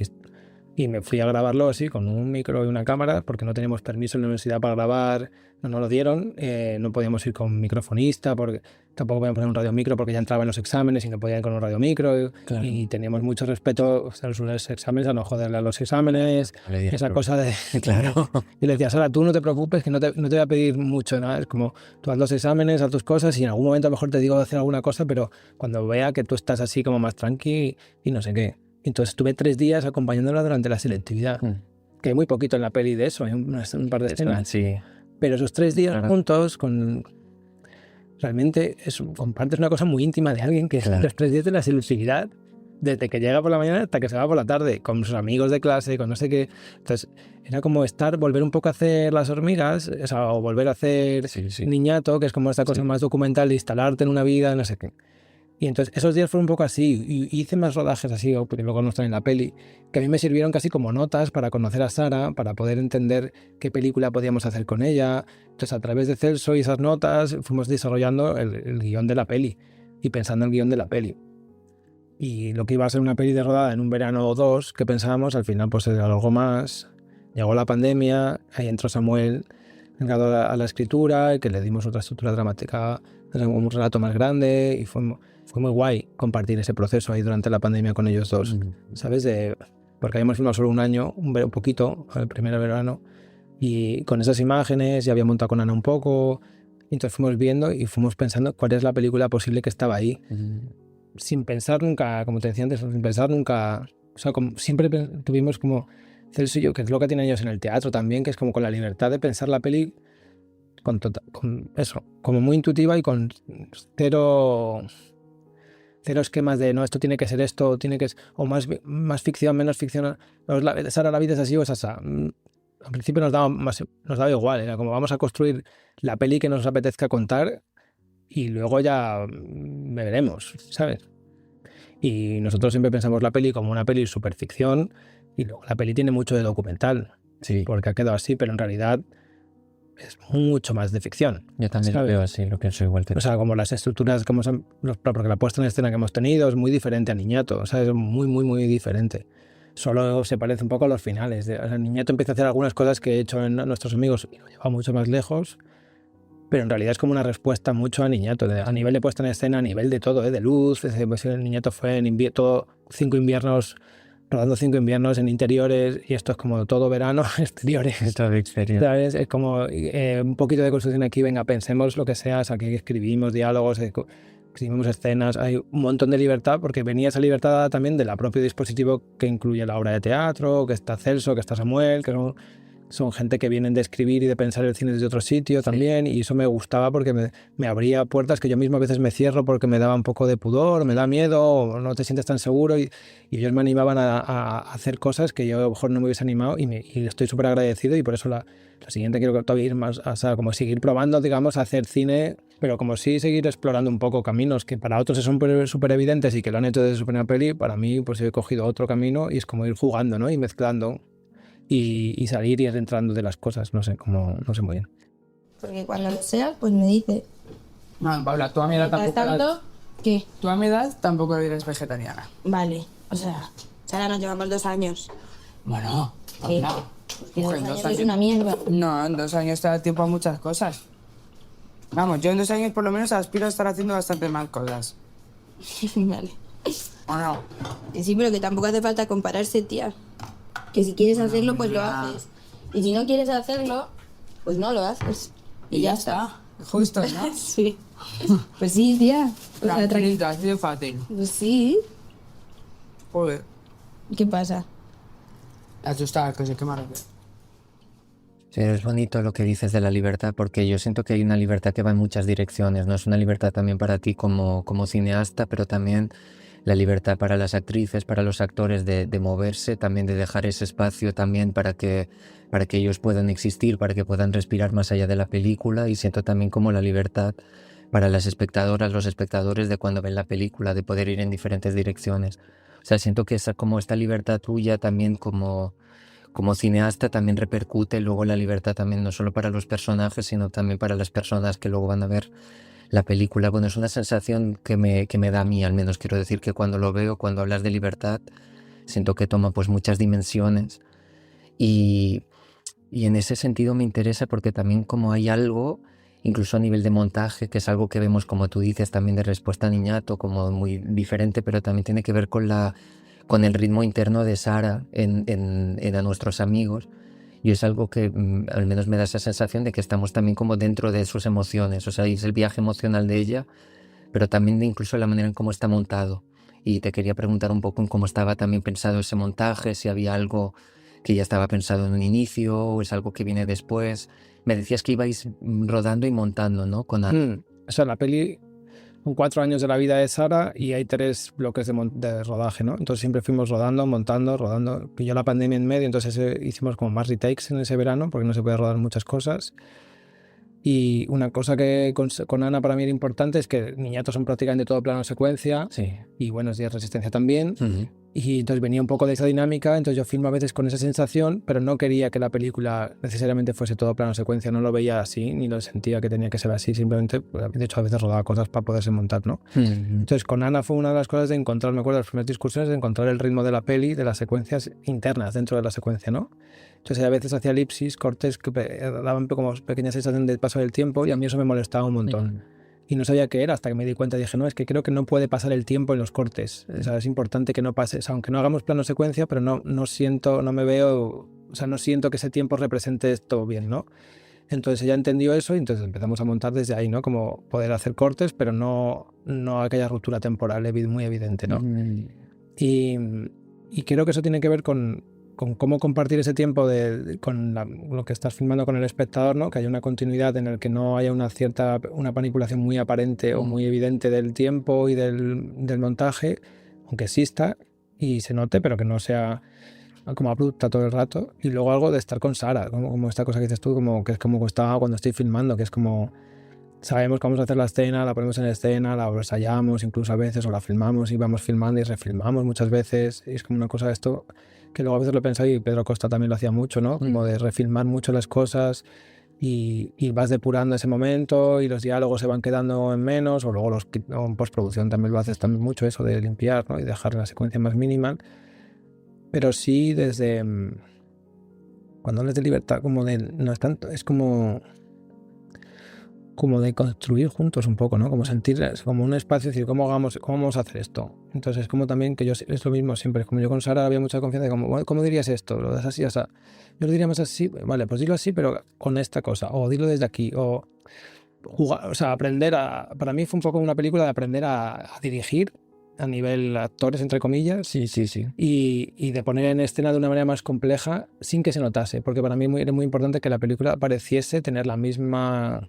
Y me fui a grabarlo así, con un micro y una cámara, porque no teníamos permiso en la universidad para grabar, no nos lo dieron, no podíamos ir con microfonista, porque tampoco podíamos poner un radiomicro porque ya entraba en los exámenes y no podían ir con un radiomicro, claro. Y teníamos mucho respeto, o sea, los exámenes, a no joderle a los exámenes, esa cosa de... Claro. Y le decía, Sara, tú no te preocupes, que no te voy a pedir mucho, nada, es como, tú haz los exámenes, haz tus cosas, y en algún momento a lo mejor te digo de hacer alguna cosa, pero cuando vea que tú estás así como más tranqui y no sé qué. Entonces estuve 3 días acompañándola durante la selectividad, que hay muy poquito en la peli de eso, hay un par de escenas. Sí. Pero esos 3 días juntos, realmente compartes una cosa muy íntima de alguien, que es los 3 días de la selectividad, desde que llega por la mañana hasta que se va por la tarde, con sus amigos de clase, con no sé qué. Entonces era como volver un poco a hacer las hormigas, o volver a hacer Niñato, que es como esta cosa más documental de instalarte en una vida, no sé qué. Y entonces esos días fueron un poco así, y hice más rodajes así, que luego no están en la peli, que a mí me sirvieron casi como notas para conocer a Sara, para poder entender qué película podíamos hacer con ella. Entonces a través de Celso y esas notas fuimos desarrollando el guión de la peli, y pensando el guión de la peli. Y lo que iba a ser una peli de rodada en un verano o 2, que pensábamos, al final pues era algo más. Llegó la pandemia, ahí entró Samuel, encargado a la escritura, y que le dimos otra estructura dramática, un relato más grande, y fue muy guay compartir ese proceso ahí durante la pandemia con ellos dos, ¿sabes? Porque habíamos filmado solo un año, un poquito, el primer verano, y con esas imágenes, ya había montado con Ana un poco, y entonces fuimos viendo y fuimos pensando cuál es la película posible que estaba ahí, sin pensar nunca, como te decía antes, sin pensar nunca, o sea, siempre tuvimos como Celso y yo, que es lo que tienen ellos en el teatro también, que es como con la libertad de pensar la peli con eso, como muy intuitiva y con cero esquemas de no, esto tiene que ser esto, tiene que ser, o más ficción, menos ficción. Sara, la vida es así o es así. Al principio nos daba igual, era como vamos a construir la peli que nos apetezca contar y luego ya veremos, ¿sabes? Y nosotros siempre pensamos la peli como una peli super ficción y luego la peli tiene mucho de documental, porque ha quedado así, pero en realidad es mucho más de ficción. Yo también lo ¿sabes? veo así, lo pienso igual que tú. O sea, como las estructuras, como son, porque la puesta en escena que hemos tenido es muy diferente a Niñato, o sea, es muy, muy, muy diferente. Solo se parece un poco a los finales. O sea, Niñato empieza a hacer algunas cosas que he hecho en Nuestros Amigos y lo lleva mucho más lejos, pero en realidad es como una respuesta mucho a Niñato, a nivel de puesta en escena, a nivel de todo, de luz. Pues el Niñato fue en todo 5 inviernos, rodando 5 inviernos en interiores, y esto es como todo verano, exteriores. Todo exterior. ¿Sabes? Es como un poquito de construcción aquí, venga, pensemos lo que sea, aquí escribimos diálogos, escribimos escenas, hay un montón de libertad, porque venía esa libertad dada también del propio dispositivo que incluye la obra de teatro, que está Celso, que está Samuel, que son gente que vienen de escribir y de pensar el cine desde otro sitio también, y eso me gustaba porque me abría puertas que yo mismo a veces me cierro porque me daba un poco de pudor, me da miedo, o no te sientes tan seguro, y ellos me animaban a hacer cosas que yo a lo mejor no me hubiese animado, y estoy súper agradecido, y por eso la siguiente quiero todavía ir más, o sea, como seguir probando, digamos, a hacer cine, pero como sí seguir explorando un poco caminos que para otros son súper evidentes y que lo han hecho desde su primera peli, para mí pues he cogido otro camino y es como ir jugando, ¿no? Y mezclando. Y salir y ir entrando de las cosas, no sé muy bien. Porque cuando lo seas, pues me dices. No, Paula, tú a mi edad tampoco. ¿Qué? Tú a mi edad tampoco eres vegetariana. Vale, o sea, Sara, nos llevamos 2 años. Bueno, ¿Qué? Paula. Que Pues 2 años es una mierda. No, en 2 años te da tiempo a muchas cosas. Vamos, yo en 2 años por lo menos aspiro a estar haciendo bastante más cosas. Vale. ¿O no? Que sí, pero que tampoco hace falta compararse, tía. Que si quieres hacerlo, pues lo haces. Y si no quieres hacerlo, pues no lo haces. Y ya está. Justo, ¿no? Sí. Pues sí, tía. O sea, Tranquilita, ha sido fácil. Pues sí. Joder. ¿Qué pasa? Asustar, que se quema rápido. Sí, es bonito lo que dices de la libertad, porque yo siento que hay una libertad que va en muchas direcciones, ¿no? Es una libertad también para ti como cineasta, pero también la libertad para las actrices, para los actores de moverse, también de dejar ese espacio también para que ellos puedan existir, para que puedan respirar más allá de la película, y siento también como la libertad para las espectadoras, los espectadores, de cuando ven la película, de poder ir en diferentes direcciones. O sea, siento que esta libertad tuya también como cineasta también repercute luego la libertad también no solo para los personajes, sino también para las personas que luego van a ver la película. Bueno, es una sensación que me da a mí, al menos quiero decir que cuando lo veo, cuando hablas de libertad, siento que toma pues muchas dimensiones, y en ese sentido me interesa porque también como hay algo, incluso a nivel de montaje, que es algo que vemos, como tú dices, también de Respuesta a Niñato, como muy diferente, pero también tiene que ver con el ritmo interno de Sara en A Nuestros Amigos. Y es algo que al menos me da esa sensación de que estamos también como dentro de sus emociones. O sea, es el viaje emocional de ella, pero también de incluso la manera en cómo está montado. Y te quería preguntar un poco en cómo estaba también pensado ese montaje, si había algo que ya estaba pensado en un inicio o es algo que viene después. Me decías que ibais rodando y montando, ¿no? Con Ana. O sea, la peli son 4 años de la vida de Sara y hay 3 bloques de rodaje, ¿no? Entonces siempre fuimos rodando, montando, rodando. Pilló la pandemia en medio, entonces hicimos como más retakes en ese verano porque no se puede rodar muchas cosas. Y una cosa que con Ana para mí era importante es que Niñato son prácticamente todo plano secuencia. Sí. Y Buenos Días Resistencia también. Uh-huh. Y entonces venía un poco de esa dinámica, entonces yo filmo a veces con esa sensación, pero no quería que la película necesariamente fuese todo plano secuencia, no lo veía así, ni lo sentía que tenía que ser así, simplemente, de hecho a veces rodaba cosas para poderse montar, ¿no? Uh-huh. Entonces con Ana fue una de las cosas de encontrar, me acuerdo de las primeras discusiones, de encontrar el ritmo de la peli, de las secuencias internas dentro de la secuencia, ¿no? Entonces a veces hacía elipsis, cortes que daban como pequeña sensación de paso del tiempo y a mí eso me molestaba un montón. Uh-huh. Y no sabía qué era hasta que me di cuenta y dije, no, es que creo que no puede pasar el tiempo en los cortes. O sea, es importante que no pases, aunque no hagamos plano secuencia, pero no siento, no me veo, o sea, no siento que ese tiempo represente esto bien, ¿no? Entonces ella entendió eso y entonces empezamos a montar desde ahí, ¿no? Como poder hacer cortes, pero no aquella ruptura temporal muy evidente, ¿no? Y creo que eso tiene que ver con cómo compartir ese tiempo con lo que estás filmando con el espectador, ¿no? Que haya una continuidad en el que no haya una manipulación muy aparente o muy evidente del tiempo y del montaje, aunque exista y se note, pero que no sea como abrupta todo el rato. Y luego algo de estar con Sara, como esta cosa que dices tú, como que es como estaba cuando estoy filmando, que es como sabemos que vamos a hacer la escena, la ponemos en escena, la ensayamos incluso a veces, o la filmamos y vamos filmando y refilmamos muchas veces. Y es como una cosa de esto que luego a veces lo he pensado y Pedro Costa también lo hacía mucho, ¿no? Como de refilmar mucho las cosas y vas depurando ese momento y los diálogos se van quedando en menos, o luego o en postproducción también lo haces también mucho eso de limpiar, ¿no? Y dejar la secuencia más mínima. Pero sí desde... Cuando hablas de libertad, como de... No es tanto, es como de construir juntos un poco, ¿no? Como sentir como un espacio, decir, ¿cómo vamos a hacer esto? Entonces es como también que es lo mismo siempre, como yo con Sara había mucha confianza de como, ¿cómo dirías esto? ¿Lo das así? O sea, yo lo diría más así, vale, pues dilo así, pero con esta cosa, o dilo desde aquí, o jugar, o sea, para mí fue un poco una película de aprender a dirigir a nivel actores, entre comillas. Sí. Y de poner en escena de una manera más compleja sin que se notase, porque para mí era muy importante que la película pareciese tener la misma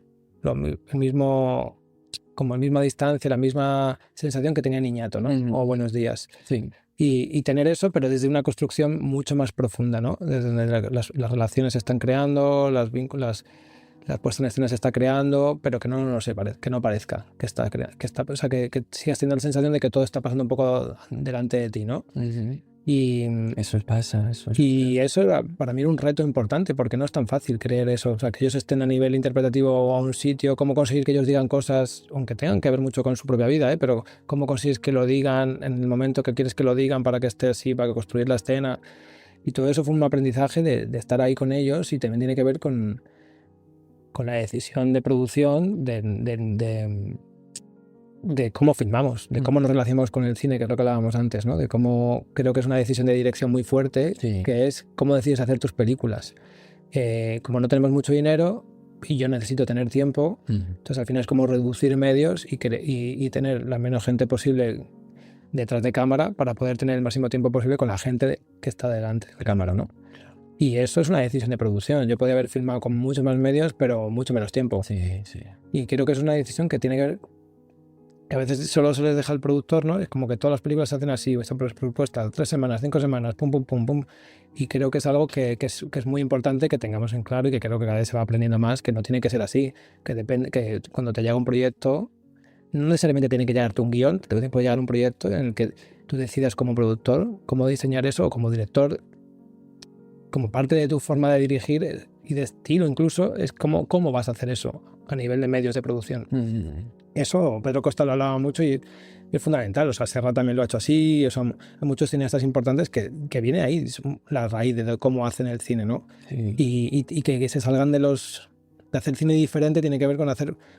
distancia, la misma sensación que tenía Niñato, ¿no? O Buenos días. Sí. Y tener eso, pero desde una construcción mucho más profunda, ¿no? Desde donde las relaciones se están creando, las puesta en escena se está creando, pero que que no parezca que está, o sea, que sigas teniendo la sensación de que todo está pasando un poco delante de ti, ¿no? Y eso pasa. Eso para mí era un reto importante, porque no es tan fácil creer eso, o sea, que ellos estén a nivel interpretativo a un sitio, cómo conseguir que ellos digan cosas, aunque tengan que ver mucho con su propia vida, pero cómo consigues que lo digan en el momento que quieres que lo digan para que esté así, para construir la escena. Y todo eso fue un aprendizaje de estar ahí con ellos, y también tiene que ver con la decisión de producción de cómo filmamos, de cómo nos relacionamos con el cine, que es lo que hablábamos antes, ¿no? De cómo creo que es una decisión de dirección muy fuerte, que es cómo decides hacer tus películas. Como no tenemos mucho dinero y yo necesito tener tiempo, entonces al final es como reducir medios y tener la menos gente posible detrás de cámara para poder tener el máximo tiempo posible con la gente que está delante de cámara, ¿no? Y eso es una decisión de producción. Yo podía haber filmado con muchos más medios, pero mucho menos tiempo. Sí. Y creo que es una decisión que tiene que ver, que a veces solo se les deja al productor, ¿no? Es como que todas las películas se hacen así, están propuestas 3 semanas, 5 semanas, pum, pum, pum, pum. Y creo que es algo que es muy importante que tengamos en claro, y que creo que cada vez se va aprendiendo más, que no tiene que ser así. Que cuando te llega un proyecto, no necesariamente tiene que llegarte un guión, te puede llegar un proyecto en el que tú decidas como productor cómo diseñar eso, o como director, como parte de tu forma de dirigir y de estilo incluso, es cómo vas a hacer eso a nivel de medios de producción. Eso Pedro Costa lo hablaba mucho y es fundamental. O sea, Serra también lo ha hecho así. Hay muchos cineastas importantes que viene ahí la raíz de cómo hacen el cine, ¿no? Sí. Y que se salgan de hacer cine diferente tiene que ver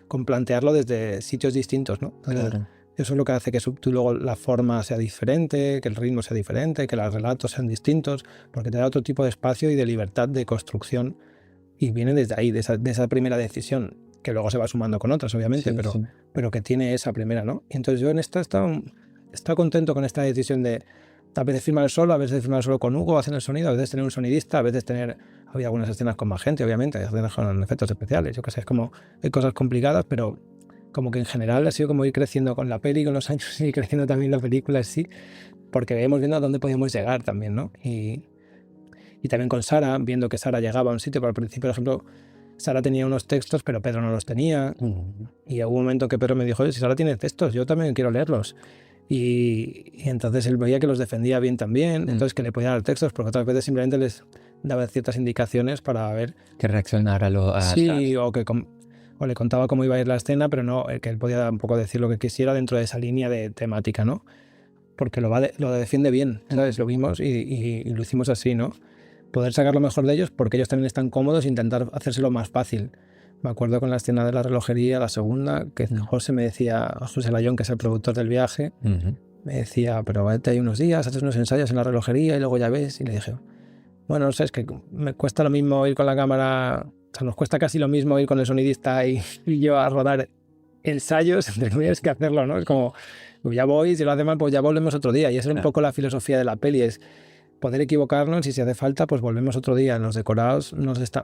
con plantearlo desde sitios distintos, ¿no? Claro. Eso es lo que hace que luego la forma sea diferente, que el ritmo sea diferente, que los relatos sean distintos, porque te da otro tipo de espacio y de libertad de construcción, y viene desde ahí, de esa primera decisión, que luego se va sumando con otras, obviamente, pero que tiene esa primera, ¿no? Y entonces yo en esta he estado contento con esta decisión de a veces filmar solo, a veces filmar solo con Hugo, hacer el sonido, a veces tener un sonidista, a veces había algunas escenas con más gente, obviamente, hay escenas con efectos especiales, yo qué sé, es como, hay cosas complicadas, pero como que en general ha sido como ir creciendo con la peli, con los años, y creciendo también la película, sí, porque veíamos viendo a dónde podíamos llegar también, ¿no? Y también con Sara, viendo que Sara llegaba a un sitio, pero al principio, por ejemplo, Sara tenía unos textos, pero Pedro no los tenía, y hubo un momento que Pedro me dijo, oye, si Sara tiene textos, yo también quiero leerlos. Y entonces él veía que los defendía bien también, entonces que le podía dar textos, porque otras veces simplemente les daba ciertas indicaciones para ver que reaccionara sí, o le contaba cómo iba a ir la escena, pero no, que él podía un poco decir lo que quisiera dentro de esa línea de temática, ¿no? Porque lo defiende bien, ¿sabes? Lo vimos y lo hicimos así, ¿no? Poder sacar lo mejor de ellos, porque ellos también están cómodos, e intentar hacérselo más fácil. Me acuerdo con la escena de la relojería, la segunda, que José me decía, José Layón, que es el productor del viaje, me decía, pero vete ahí unos días, haces unos ensayos en la relojería y luego ya ves. Y le dije, bueno, no sé, es que me cuesta lo mismo ir con la cámara, o sea, nos cuesta casi lo mismo ir con el sonidista y yo a rodar ensayos, entre comillas, que hacerlo, ¿no? Es como, ya voy, si lo hace mal, pues ya volvemos otro día. Y esa es un poco la filosofía de la peli, es poder equivocarnos, y si hace falta, pues volvemos otro día. En los decorados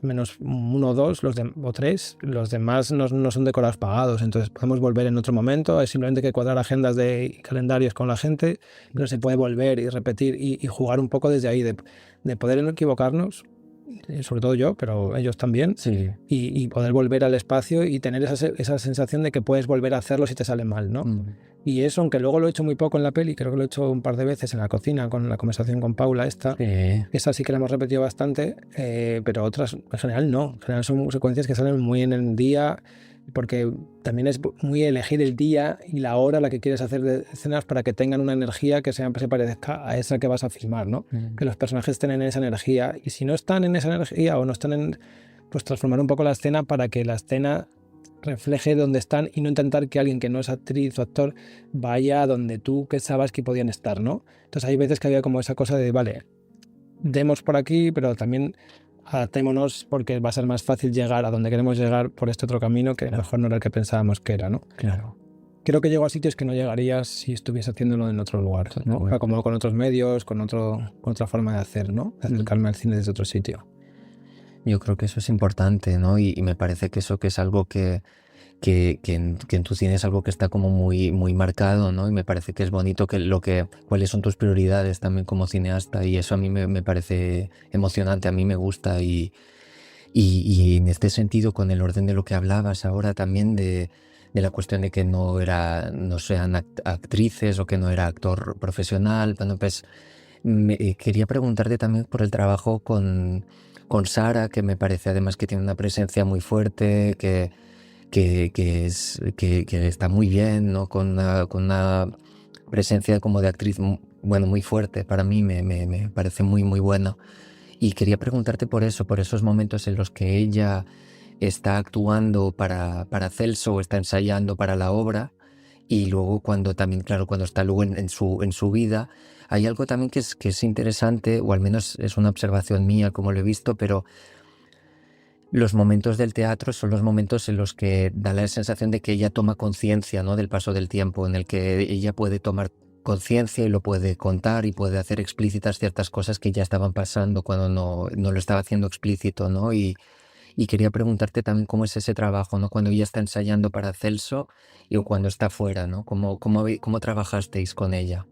menos 1 o 2, o 3, los demás no son decorados pagados, entonces podemos volver en otro momento. Es simplemente que cuadrar agendas y calendarios con la gente, pero se puede volver y repetir y jugar un poco desde ahí, de poder equivocarnos sobre todo yo, pero ellos también, Sí. y poder volver al espacio y tener esa sensación de que puedes volver a hacerlo si te sale mal, ¿no? Y eso, aunque luego lo he hecho muy poco en la peli, creo que lo he hecho un par de veces en la cocina con la conversación con Paula esta, esa sí que la hemos repetido bastante, pero otras en general no. En general son secuencias que salen muy en el día, porque también es muy elegir el día y la hora a la que quieres hacer de escenas para que tengan una energía que siempre se parezca a esa que vas a filmar, ¿no? Que los personajes estén en esa energía, y si no están en esa energía o no están en... pues transformar un poco la escena para que la escena refleje donde están y no intentar que alguien que no es actriz o actor vaya a donde tú que sabes que podían estar, ¿no? Entonces hay veces que había como esa cosa de, vale, demos por aquí, pero también adaptémonos porque va a ser más fácil llegar a donde queremos llegar por este otro camino que a lo mejor no era el que pensábamos que era, ¿no? Claro. Creo que llego a sitios que no llegarías si estuviese haciéndolo en otro lugar, ¿no? O sea, como con otros medios, con otra forma de hacer, ¿no? De acercarme al cine desde otro sitio. Yo creo que eso es importante, ¿no? Y me parece que eso que es algo que en tu cine es algo que está como muy, muy marcado, ¿no? Y me parece que es bonito cuáles son tus prioridades también como cineasta, y eso a mí me parece emocionante, a mí me gusta, y en este sentido, con el orden de lo que hablabas ahora también de la cuestión de que no sean actrices o que no era actor profesional, bueno, pues quería preguntarte también por el trabajo con Sara, que me parece además que tiene una presencia muy fuerte, que está muy bien, ¿no? Con una presencia como de actriz, bueno, muy fuerte. Para mí me parece muy, muy bueno. Y quería preguntarte por eso, por esos momentos en los que ella está actuando para Celso o está ensayando para la obra, y luego cuando está luego en su vida. Hay algo también que es interesante, o al menos es una observación mía como lo he visto, pero los momentos del teatro son los momentos en los que da la sensación de que ella toma conciencia, ¿no? Del paso del tiempo, en el que ella puede tomar conciencia y lo puede contar y puede hacer explícitas ciertas cosas que ya estaban pasando cuando no lo estaba haciendo explícito, ¿no? Y quería preguntarte también cómo es ese trabajo, ¿no? Cuando ella está ensayando para Celso o cuando está fuera, ¿no? ¿Cómo trabajasteis con ella?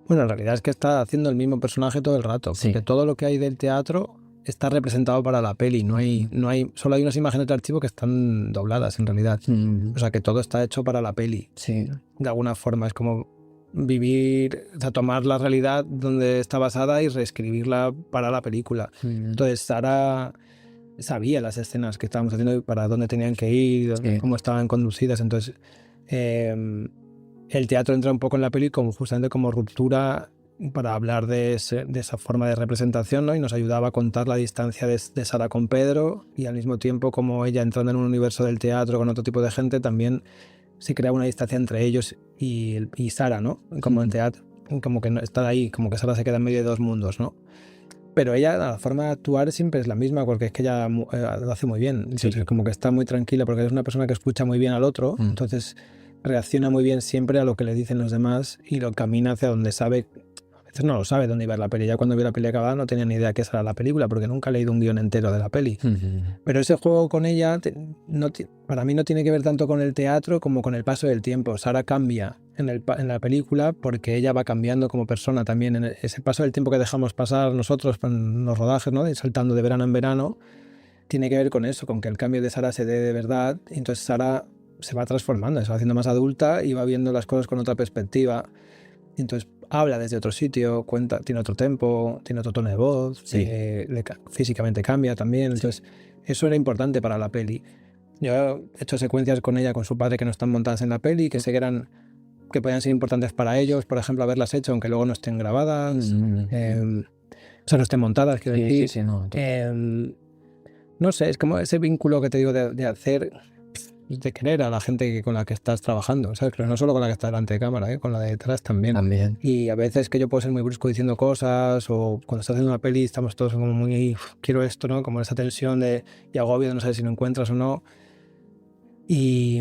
Bueno, en realidad es que está haciendo el mismo personaje todo el rato, porque todo lo que hay del teatro está representado para la peli, solo hay unas imágenes de archivo que están dobladas en realidad. O sea, que todo está hecho para la peli. Sí. De alguna forma es como vivir, o sea, tomar la realidad donde está basada y reescribirla para la película. Entonces Sara sabía las escenas que estábamos haciendo y para dónde tenían que ir, cómo estaban conducidas. Entonces el teatro entra un poco en la peli justamente como ruptura para hablar de esa forma de representación, ¿no? Y nos ayudaba a contar la distancia de Sara con Pedro, y al mismo tiempo como ella entrando en un universo del teatro con otro tipo de gente, también se crea una distancia entre ellos y Sara, ¿no? Como en teatro, como que no está ahí, como que Sara se queda en medio de dos mundos, ¿no? Pero ella, la forma de actuar siempre es la misma, porque es que ella lo hace muy bien. Entonces, como que está muy tranquila porque es una persona que escucha muy bien al otro, entonces reacciona muy bien siempre a lo que le dicen los demás y lo camina hacia donde sabe. A veces no lo sabe dónde iba la peli. Ya cuando vi la peli acabada no tenía ni idea qué era la película, porque nunca he leído un guión entero de la peli. Pero ese juego con ella para mí no tiene que ver tanto con el teatro como con el paso del tiempo. Sara cambia en la película porque ella va cambiando como persona también. En ese paso del tiempo que dejamos pasar nosotros en los rodajes, ¿no? Saltando de verano en verano, tiene que ver con eso, con que el cambio de Sara se dé de verdad. Y entonces Sara se va transformando, se va haciendo más adulta y va viendo las cosas con otra perspectiva. Y entonces habla desde otro sitio, cuenta, tiene otro tempo, tiene otro tono de voz, físicamente cambia también. Entonces eso era importante para la peli. Yo he hecho secuencias con ella, con su padre, que no están montadas en la peli, que sé que podían ser importantes para ellos, por ejemplo, haberlas hecho aunque luego no estén grabadas, o sea, no estén montadas, quiero decir. No sé, es como ese vínculo que te digo de hacer, de querer a la gente con la que estás trabajando, ¿sabes? Pero no solo con la que está delante de cámara, con la de detrás también. Y a veces que yo puedo ser muy brusco diciendo cosas, o cuando estás haciendo una peli estamos todos como muy, quiero esto, ¿no? Como esa tensión y agobio de no saber si lo encuentras o no. Y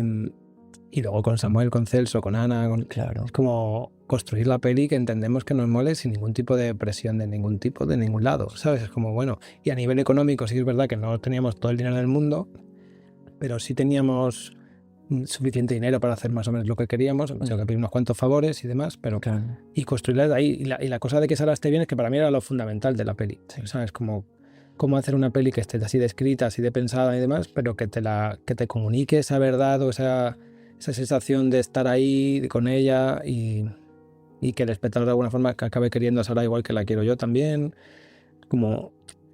luego con Samuel, con Celso, con Ana, es como construir la peli que entendemos que nos mole sin ningún tipo de presión de ningún tipo, de ningún lado, ¿sabes? Es como, bueno, y a nivel económico sí es verdad que no teníamos todo el dinero del mundo, pero sí teníamos suficiente dinero para hacer más o menos lo que queríamos. Hemos tenido que pedir unos cuantos favores y demás, pero y construirla de ahí. Y la cosa de que Sara esté bien es que para mí era lo fundamental de la peli. O sea, es como cómo hacer una peli que esté así de escrita, así de pensada y demás, pero que te comunique esa verdad o esa sensación de estar ahí con ella y que el espectador de alguna forma acabe queriendo a Sara igual que la quiero yo también.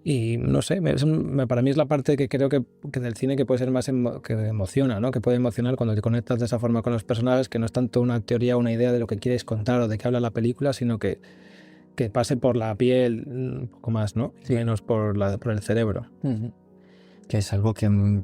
Y no sé, para mí es la parte que creo que del cine que puede ser más que emociona, ¿no? Que puede emocionar cuando te conectas de esa forma con los personajes, que no es tanto una teoría o una idea de lo que quieres contar o de qué habla la película, sino que pase por la piel un poco más, ¿no? Sí. Menos por el cerebro. Que es algo que me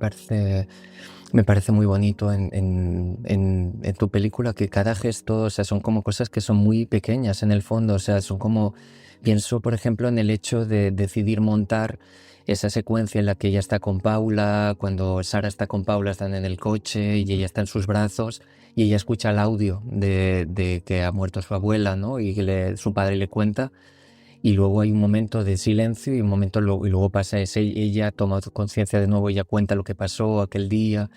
parece muy bonito en tu película, que cada gesto, o sea, son como cosas que son muy pequeñas en el fondo, o sea, son como, pienso por ejemplo en el hecho de decidir montar esa secuencia en la que ella está con Paula, cuando Sara está con Paula, están en el coche y ella está en sus brazos y ella escucha el audio de que ha muerto su abuela, ¿no? Y que su padre le cuenta. Y luego hay un momento de silencio y luego pasa ella toma conciencia de nuevo, ella cuenta lo que pasó aquel día.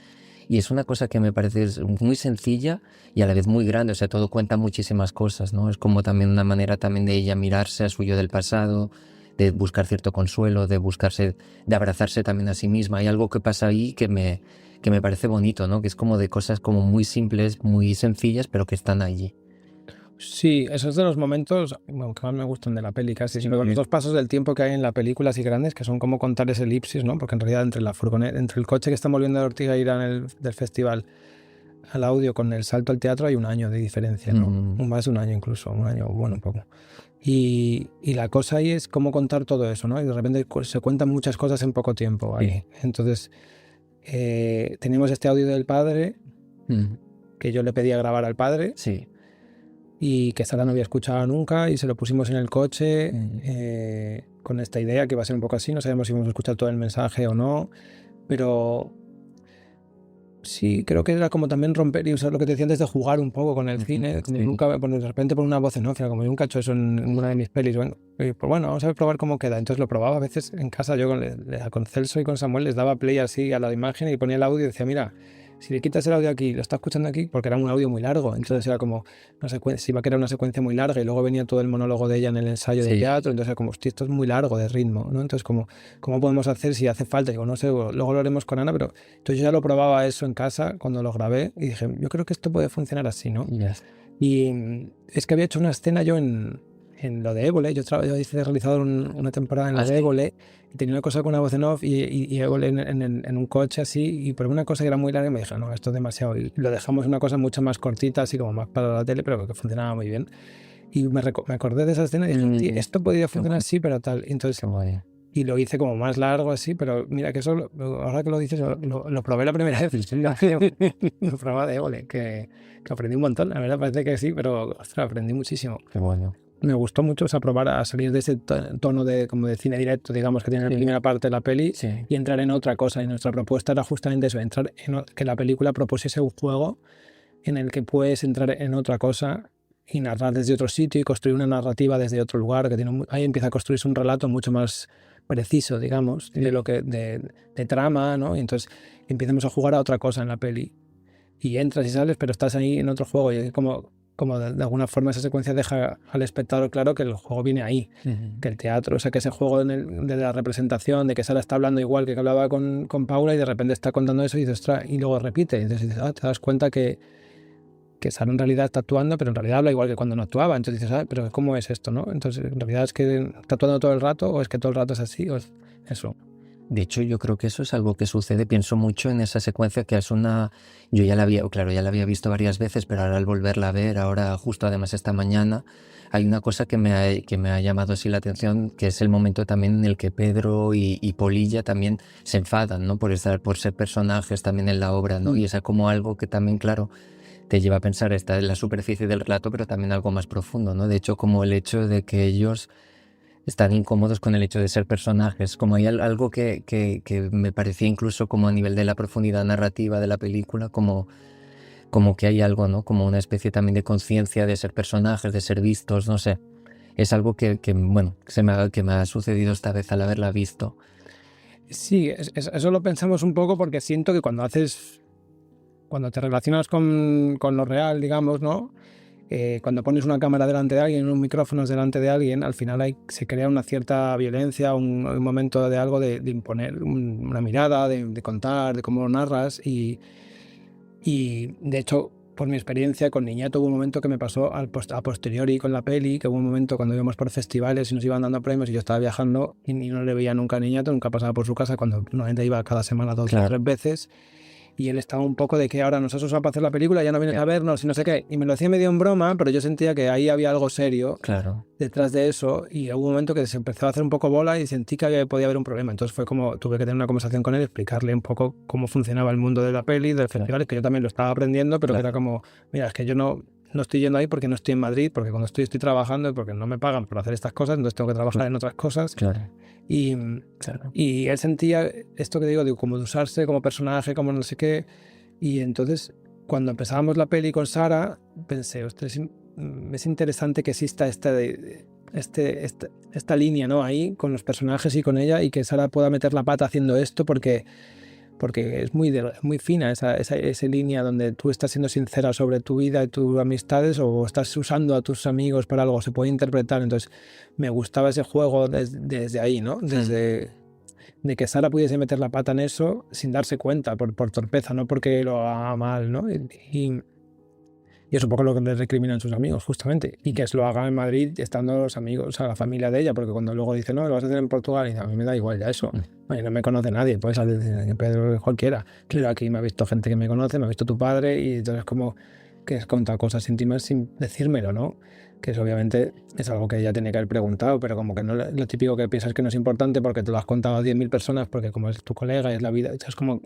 Y es una cosa que me parece muy sencilla y a la vez muy grande, o sea, todo cuenta muchísimas cosas, ¿no? Es como también una manera también de ella mirarse a su yo del pasado, de buscar cierto consuelo, de abrazarse también a sí misma. Hay algo que pasa ahí que me parece bonito, ¿no? Que es como de cosas como muy simples, muy sencillas, pero que están allí. Sí, esos de los momentos que más me gustan de la peli casi, sino los 2 pasos del tiempo que hay en la película así grandes, que son como contar ese elipsis, ¿no? Porque en realidad entre la furgoneta, entre el coche que está volviendo de Ortiga Irán del festival al audio con el salto al teatro hay un año de diferencia, ¿no? Más de un año incluso, un año, bueno, un poco. Y la cosa ahí es cómo contar todo eso, ¿no? Y de repente se cuentan muchas cosas en poco tiempo ahí. Sí. Entonces, tenemos este audio del padre, que yo le pedí a grabar al padre. Sí. Y que Sara no había escuchado nunca y se lo pusimos en el coche con esta idea que iba a ser un poco así, no sabemos si vamos a escuchar todo el mensaje o no, pero sí, creo que era como también romper y usar lo que te decía antes de jugar un poco con el cine, como nunca, de repente por una voz en off, como yo nunca he hecho eso en una de mis pelis, bueno, pues bueno, vamos a probar cómo queda, entonces lo probaba a veces en casa, yo con Celso y con Samuel les daba play así a la imagen y ponía el audio y decía, mira, si le quitas el audio aquí, lo está escuchando aquí, porque era un audio muy largo, entonces era como una secuencia, iba a quedar una secuencia muy larga y luego venía todo el monólogo de ella en el ensayo de teatro, entonces era como, hostia, esto es muy largo de ritmo, ¿no? Entonces ¿cómo podemos hacer si hace falta? Digo, no sé, luego lo haremos con Ana, pero entonces yo ya lo probaba eso en casa cuando lo grabé y dije, yo creo que esto puede funcionar así, ¿no? Yes. Y es que había hecho una escena yo en lo de Évole, yo hice de realizador una temporada en lo de Évole y tenía una cosa con una voz en off y Évole en un coche así y por una cosa que era muy larga me dije, no, esto es demasiado y lo dejamos una cosa mucho más cortita, así como más para la tele, pero que funcionaba muy bien y me acordé de esa escena y dije, sí, esto podría funcionar así, pero tal, entonces y lo hice como más largo así, pero mira que eso, ahora que lo dices, lo probé la primera vez, lo probaba de Évole, que aprendí un montón, la verdad parece que sí, pero ostras, aprendí muchísimo. Qué bueno. Me gustó mucho probar a salir de ese tono como de cine directo, digamos, que tiene la primera parte de la peli y entrar en otra cosa. Y nuestra propuesta era justamente eso, que la película propusiese un juego en el que puedes entrar en otra cosa y narrar desde otro sitio y construir una narrativa desde otro lugar. Ahí empieza a construirse un relato mucho más preciso, digamos, de trama, ¿no? Y entonces empezamos a jugar a otra cosa en la peli. Y entras y sales, pero estás ahí en otro juego y es como de alguna forma esa secuencia deja al espectador claro que el juego viene ahí, que el teatro, o sea, que ese juego de la representación, de que Sara está hablando igual que hablaba con Paula y de repente está contando eso y dices, ostras, y luego repite, y entonces dices, te das cuenta que Sara en realidad está actuando, pero en realidad habla igual que cuando no actuaba, entonces dices, pero ¿cómo es esto, no? Entonces, en realidad es que está actuando todo el rato o es que todo el rato es así, o es eso. De hecho, yo creo que eso es algo que sucede, pienso mucho en esa secuencia que es yo ya la había visto varias veces, pero ahora al volverla a ver, ahora justo además esta mañana, hay una cosa que me ha llamado así la atención, que es el momento también en el que Pedro y Polilla también se enfadan, ¿no? Por ser personajes también en la obra, ¿no? Y es como algo que también, claro, te lleva a pensar, está en la superficie del relato, pero también algo más profundo, ¿no? De hecho, como el hecho de que ellos están incómodos con el hecho de ser personajes, como hay algo que me parecía incluso como a nivel de la profundidad narrativa de la película, como que hay algo, ¿no? Como una especie también de conciencia de ser personajes, de ser vistos, no sé. Es algo que me ha sucedido esta vez al haberla visto. Sí, eso lo pensamos un poco porque siento que cuando te relacionas con lo real, digamos, ¿no? cuando pones una cámara delante de alguien, unos micrófonos delante de alguien, al final se crea una cierta violencia, un momento de algo de imponer una mirada, de contar, de cómo lo narras. Y de hecho, por mi experiencia con Niñato, hubo un momento que me pasó a posteriori con la peli, que hubo un momento cuando íbamos por festivales y nos iban dando premios y yo estaba viajando y no le veía nunca a Niñato, nunca pasaba por su casa, cuando normalmente iba cada semana 2 o 3 veces. Y él estaba un poco de que ahora nos has usado para hacer la película, ya no viene a vernos y no sé qué. Y me lo hacía medio en broma, pero yo sentía que ahí había algo serio detrás de eso. Y hubo un momento que se empezó a hacer un poco bola y sentí que podía haber un problema. Entonces fue como, tuve que tener una conversación con él, explicarle un poco cómo funcionaba el mundo de la peli, del festival, que yo también lo estaba aprendiendo, pero que era como, mira, es que yo no estoy yendo ahí porque no estoy en Madrid, porque cuando estoy trabajando y porque no me pagan por hacer estas cosas, entonces tengo que trabajar en otras cosas. Y él sentía esto que digo, como de usarse como personaje, como no sé qué. Y entonces, cuando empezábamos la peli con Sara, pensé, ostras, es interesante que exista esta línea, ¿no? Ahí, con los personajes y con ella, y que Sara pueda meter la pata haciendo esto, porque es muy fina esa línea donde tú estás siendo sincera sobre tu vida y tus amistades, o estás usando a tus amigos para algo, se puede interpretar. Entonces, me gustaba ese juego desde ahí, ¿no? De que Sara pudiese meter la pata en eso sin darse cuenta, por torpeza, no porque lo haga mal, ¿no? Y es un poco lo que le recriminan sus amigos, justamente. Y que lo haga en Madrid estando los amigos, o sea, la familia de ella, porque cuando luego dice, no, lo vas a hacer en Portugal, y a mí me da igual ya eso. Oye, no me conoce nadie, puedes salir Pedro cualquiera. Claro, aquí me ha visto gente que me conoce, me ha visto tu padre, y entonces como que has contado cosas íntimas sin decírmelo, ¿no? Que eso obviamente es algo que ella tenía que haber preguntado, pero como que no, lo típico que piensas que no es importante porque te lo has contado a 10.000 personas, porque como es tu colega y es la vida, es como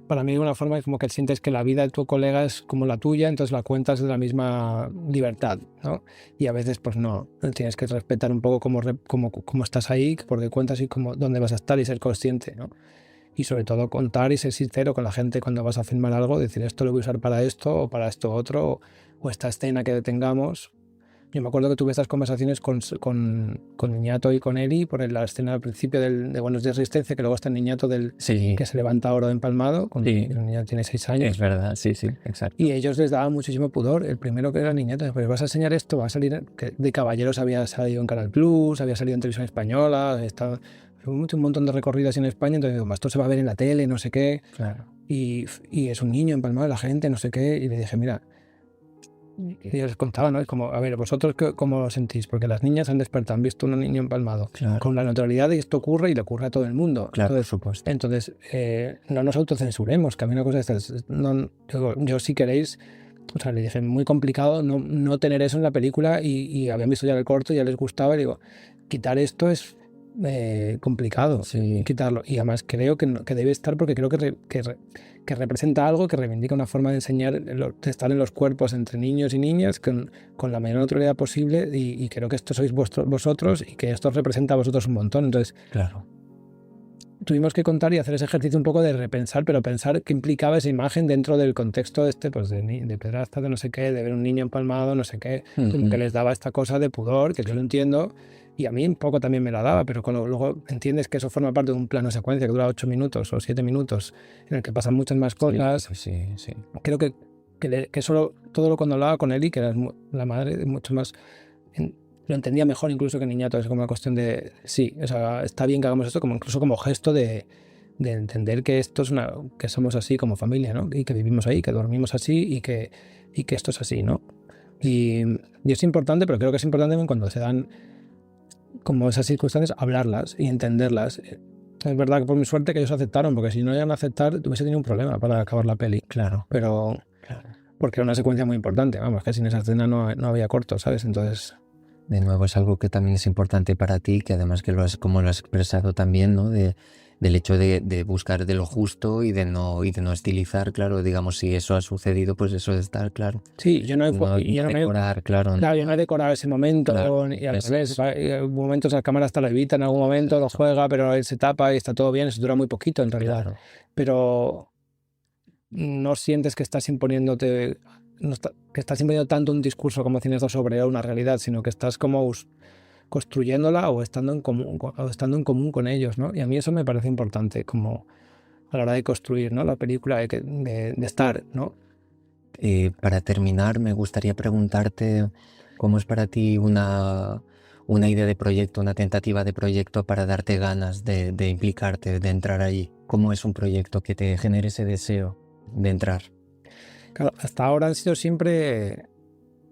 para mí de una forma es como que sientes que la vida de tu colega es como la tuya, entonces la cuentas de la misma libertad, ¿no? Y a veces pues no, tienes que respetar un poco cómo estás ahí, porque cuentas y dónde vas a estar y ser consciente, ¿no? Y sobre todo contar y ser sincero con la gente cuando vas a filmar algo, decir esto lo voy a usar para esto o para esto otro, o esta escena que tengamos. Yo me acuerdo que tuve estas conversaciones con Niñato y con Eli por la escena al principio de Buenos Días Resistencia, que luego está el Niñato que se levanta oro empalmado, el niño tiene 6 años. Es verdad, sí, exacto. Y ellos les daba muchísimo pudor. El primero que era Niñato, pues vas a enseñar esto, va a salir, que de Caballeros había salido en Canal Plus, había salido en Televisión Española, un montón de recorridas en España, entonces digo, esto se va a ver en la tele, no sé qué. Claro. Y es un niño empalmado, la gente, no sé qué. Y le dije, mira, y yo les contaba, ¿no? Es como, a ver, ¿vosotros cómo lo sentís? Porque las niñas han despertado, han visto un niño empalmado. Claro. Con la naturalidad de esto ocurre y le ocurre a todo el mundo. Claro, por supuesto. Entonces, no nos autocensuremos, que a mí una cosa es, yo si queréis, o sea, le dije, muy complicado no tener eso en la película y habían visto ya el corto, ya les gustaba, y digo, quitar esto es complicado, quitarlo. Y además creo que debe estar, porque creo que representa algo que reivindica una forma de enseñar, de estar en los cuerpos entre niños y niñas con la mayor naturalidad posible, y creo que esto sois vosotros y que esto os representa a vosotros un montón. Entonces, claro, tuvimos que contar y hacer ese ejercicio un poco de repensar, pero pensar qué implicaba esa imagen dentro del contexto pues de pedrastas, de no sé qué, de ver un niño empalmado, no sé qué, como que les daba esta cosa de pudor, que yo lo entiendo. Y a mí un poco también me la daba, pero cuando luego entiendes que eso forma parte de un plano secuencia que dura 8 minutos o 7 minutos, en el que pasan muchas más cosas. Sí. Creo que solo todo lo cuando hablaba con Eli, que era la madre, mucho más, lo entendía mejor incluso que Niñato. Es como una cuestión de, sí, o sea, está bien que hagamos esto, incluso como gesto de entender que esto es que somos así como familia, ¿no? Y que vivimos ahí, que dormimos así y que esto es así, ¿no? Y es importante, pero creo que es importante también cuando se dan como esas circunstancias, hablarlas y entenderlas. Es verdad que por mi suerte que ellos aceptaron, porque si no llegan a aceptar, hubiese tenido un problema para acabar la peli. Claro. Pero porque era una secuencia muy importante, vamos, que sin esa escena no había corto, ¿sabes? Entonces, de nuevo, es algo que también es importante para ti, que además que como lo has expresado también, ¿no? Del hecho de buscar de lo justo y de no estilizar, claro, digamos, si eso ha sucedido, pues eso de estar, claro. Sí, yo no he decorar, claro. Claro, yo no he decorado ese momento, claro, y al revés, en momentos la cámara hasta lo evita, en algún momento lo juega, pero él se tapa y está todo bien, eso dura muy poquito en realidad. Claro. Pero no sientes que estás imponiéndote, que estás imponiendo tanto un discurso como cineasta sobre una realidad, sino que estás como construyéndola o estando en común con ellos, ¿no? Y a mí eso me parece importante, como a la hora de construir, ¿no? La película, de estar, ¿no? Para terminar, me gustaría preguntarte cómo es para ti una idea de proyecto, una tentativa de proyecto para darte ganas de implicarte, de entrar allí. ¿Cómo es un proyecto que te genere ese deseo de entrar? Claro, hasta ahora han sido siempre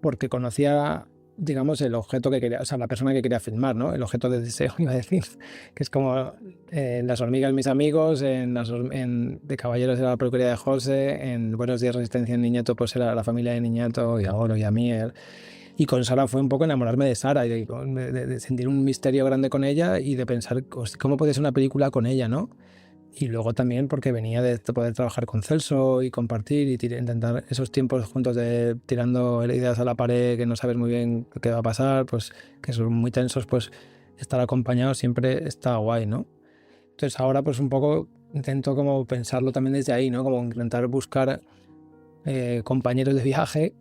porque conocía, digamos, el objeto que quería, o sea, la persona que quería filmar, ¿no? El objeto de deseo, iba a decir, que es como en Las hormigas, mis amigos, de Caballeros era la peluquería de José, en Buenos días, Resistencia en Niñato, pues era la familia de Niñato, y Agoro y Amiel. Y con Sara fue un poco enamorarme de Sara, y de sentir un misterio grande con ella y de pensar cómo podía ser una película con ella, ¿no? Y luego también porque venía de poder trabajar con Celso y compartir y intentar esos tiempos juntos de tirando ideas a la pared que no sabes muy bien qué va a pasar, pues que son muy tensos, pues estar acompañado siempre está guay, ¿no? Entonces ahora pues un poco intento como pensarlo también desde ahí, ¿no? Como intentar buscar compañeros de viaje,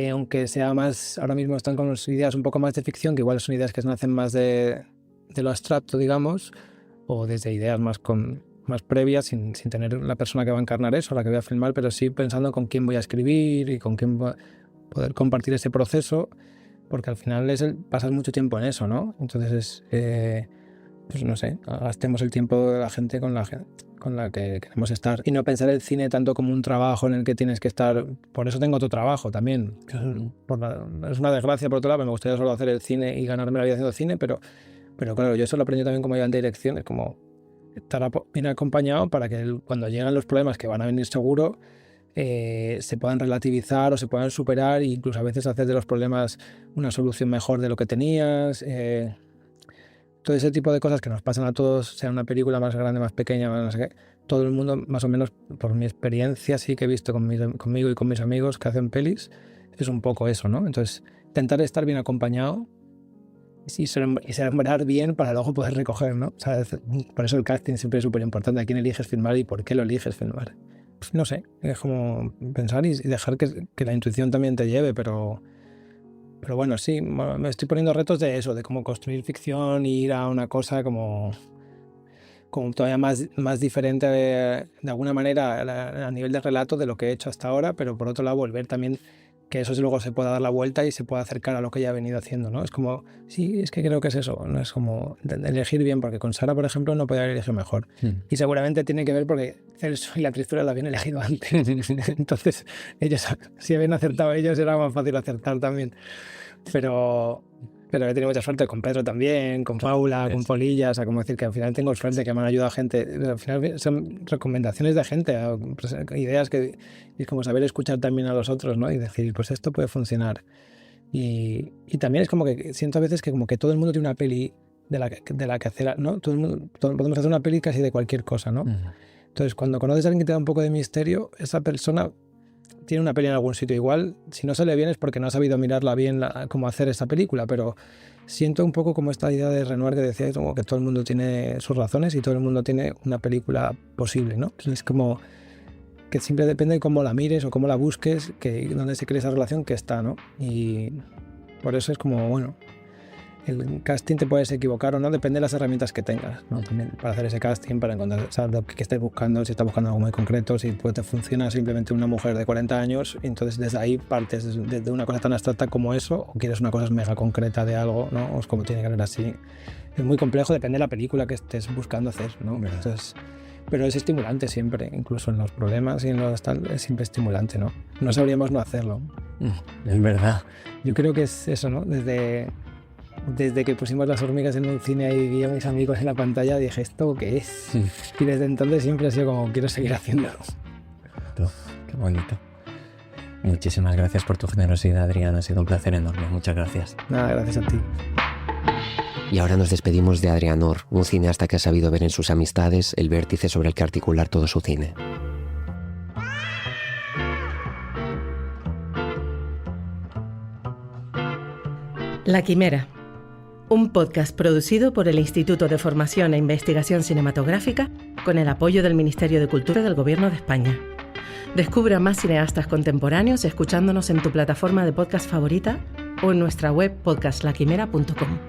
aunque sea más, ahora mismo están con ideas un poco más de ficción, que igual son ideas que nacen más de lo abstracto, digamos, o desde ideas más previas, sin tener la persona que va a encarnar eso, la que voy a filmar, pero sí pensando con quién voy a escribir y con quién poder compartir ese proceso, porque al final es pasar mucho tiempo en eso, ¿no? Entonces pues no sé, gastemos el tiempo de la gente con la que queremos estar y no pensar el cine tanto como un trabajo en el que tienes que estar. Por eso tengo otro trabajo también. Es una desgracia por otro lado, me gustaría solo hacer el cine y ganarme la vida haciendo cine, pero claro, yo eso lo aprendí también como ayudante de dirección, es como estar bien acompañado para que cuando llegan los problemas, que van a venir seguro, se puedan relativizar o se puedan superar e incluso a veces hacer de los problemas una solución mejor de lo que tenías. Todo ese tipo de cosas que nos pasan a todos, sea una película más grande, más pequeña, no sé qué, todo el mundo, más o menos por mi experiencia sí que he visto conmigo y con mis amigos que hacen pelis, es un poco eso, ¿no? Entonces, intentar estar bien acompañado y sembrar bien para luego poder recoger, ¿no? O sea, por eso el casting siempre es súper importante. ¿A quién eliges filmar y por qué lo eliges filmar? Pues no sé, es como pensar y dejar que la intuición también te lleve, pero bueno, sí, me estoy poniendo retos de eso, de cómo construir ficción y ir a una cosa como todavía más diferente de alguna manera a nivel de relato de lo que he hecho hasta ahora, pero por otro lado volver también que eso luego se pueda dar la vuelta y se pueda acercar a lo que ya he venido haciendo, ¿no? Es como, sí, es que creo que es eso, no es como elegir bien, porque con Sara, por ejemplo, no podía haber elegido mejor. Y seguramente tiene que ver porque Celso y la Tristura la habían elegido antes. Entonces, ellos, si habían acertado ellos, era más fácil acertar también. Pero he tenido mucha suerte con Pedro también, con Paula, con Polilla, o sea, como decir que al final tengo suerte que me han ayudado a gente, al final son recomendaciones de gente, ideas que es como saber escuchar también a los otros, ¿no? Y decir, pues esto puede funcionar. Y también es como que siento a veces que como que todo el mundo tiene una peli de la que hacer, ¿no? Podemos hacer una peli casi de cualquier cosa, ¿no? Entonces, cuando conoces a alguien que te da un poco de misterio, esa persona tiene una peli en algún sitio. Igual, si no sale bien es porque no ha sabido mirarla bien cómo hacer esa película, pero siento un poco como esta idea de Renoir que decía, como que todo el mundo tiene sus razones y todo el mundo tiene una película posible, ¿no? Es como que siempre depende de cómo la mires o cómo la busques, dónde se cree esa relación que está, ¿no? Y por eso es como, bueno, el casting te puedes equivocar o no, depende de las herramientas que tengas, ¿no? También para hacer ese casting, para encontrar, o sea, lo que estés buscando, si estás buscando algo muy concreto, si te funciona simplemente una mujer de 40 años, entonces desde ahí partes desde una cosa tan abstracta como eso, o quieres una cosa mega concreta de algo, ¿no? O es como tiene que ser así. Es muy complejo, depende de la película que estés buscando hacer, ¿no? Entonces, pero es estimulante siempre, incluso en los problemas y en los tal, es siempre estimulante, ¿no? No sabríamos no hacerlo. Es verdad. Yo creo que es eso, ¿no? Desde que pusimos Las hormigas en un cine y vi a mis amigos en la pantalla, dije, ¿esto qué es? Y desde entonces siempre ha sido como, quiero seguir haciéndolo. Qué bonito. Muchísimas gracias por tu generosidad, Adrián. Ha sido un placer enorme. Muchas gracias. Nada, gracias a ti. Y ahora nos despedimos de Adrián Or, un cineasta que ha sabido ver en sus amistades el vértice sobre el que articular todo su cine. La Quimera, un podcast producido por el Instituto de Formación e Investigación Cinematográfica con el apoyo del Ministerio de Cultura del Gobierno de España. Descubre a más cineastas contemporáneos escuchándonos en tu plataforma de podcast favorita o en nuestra web podcastlaquimera.com.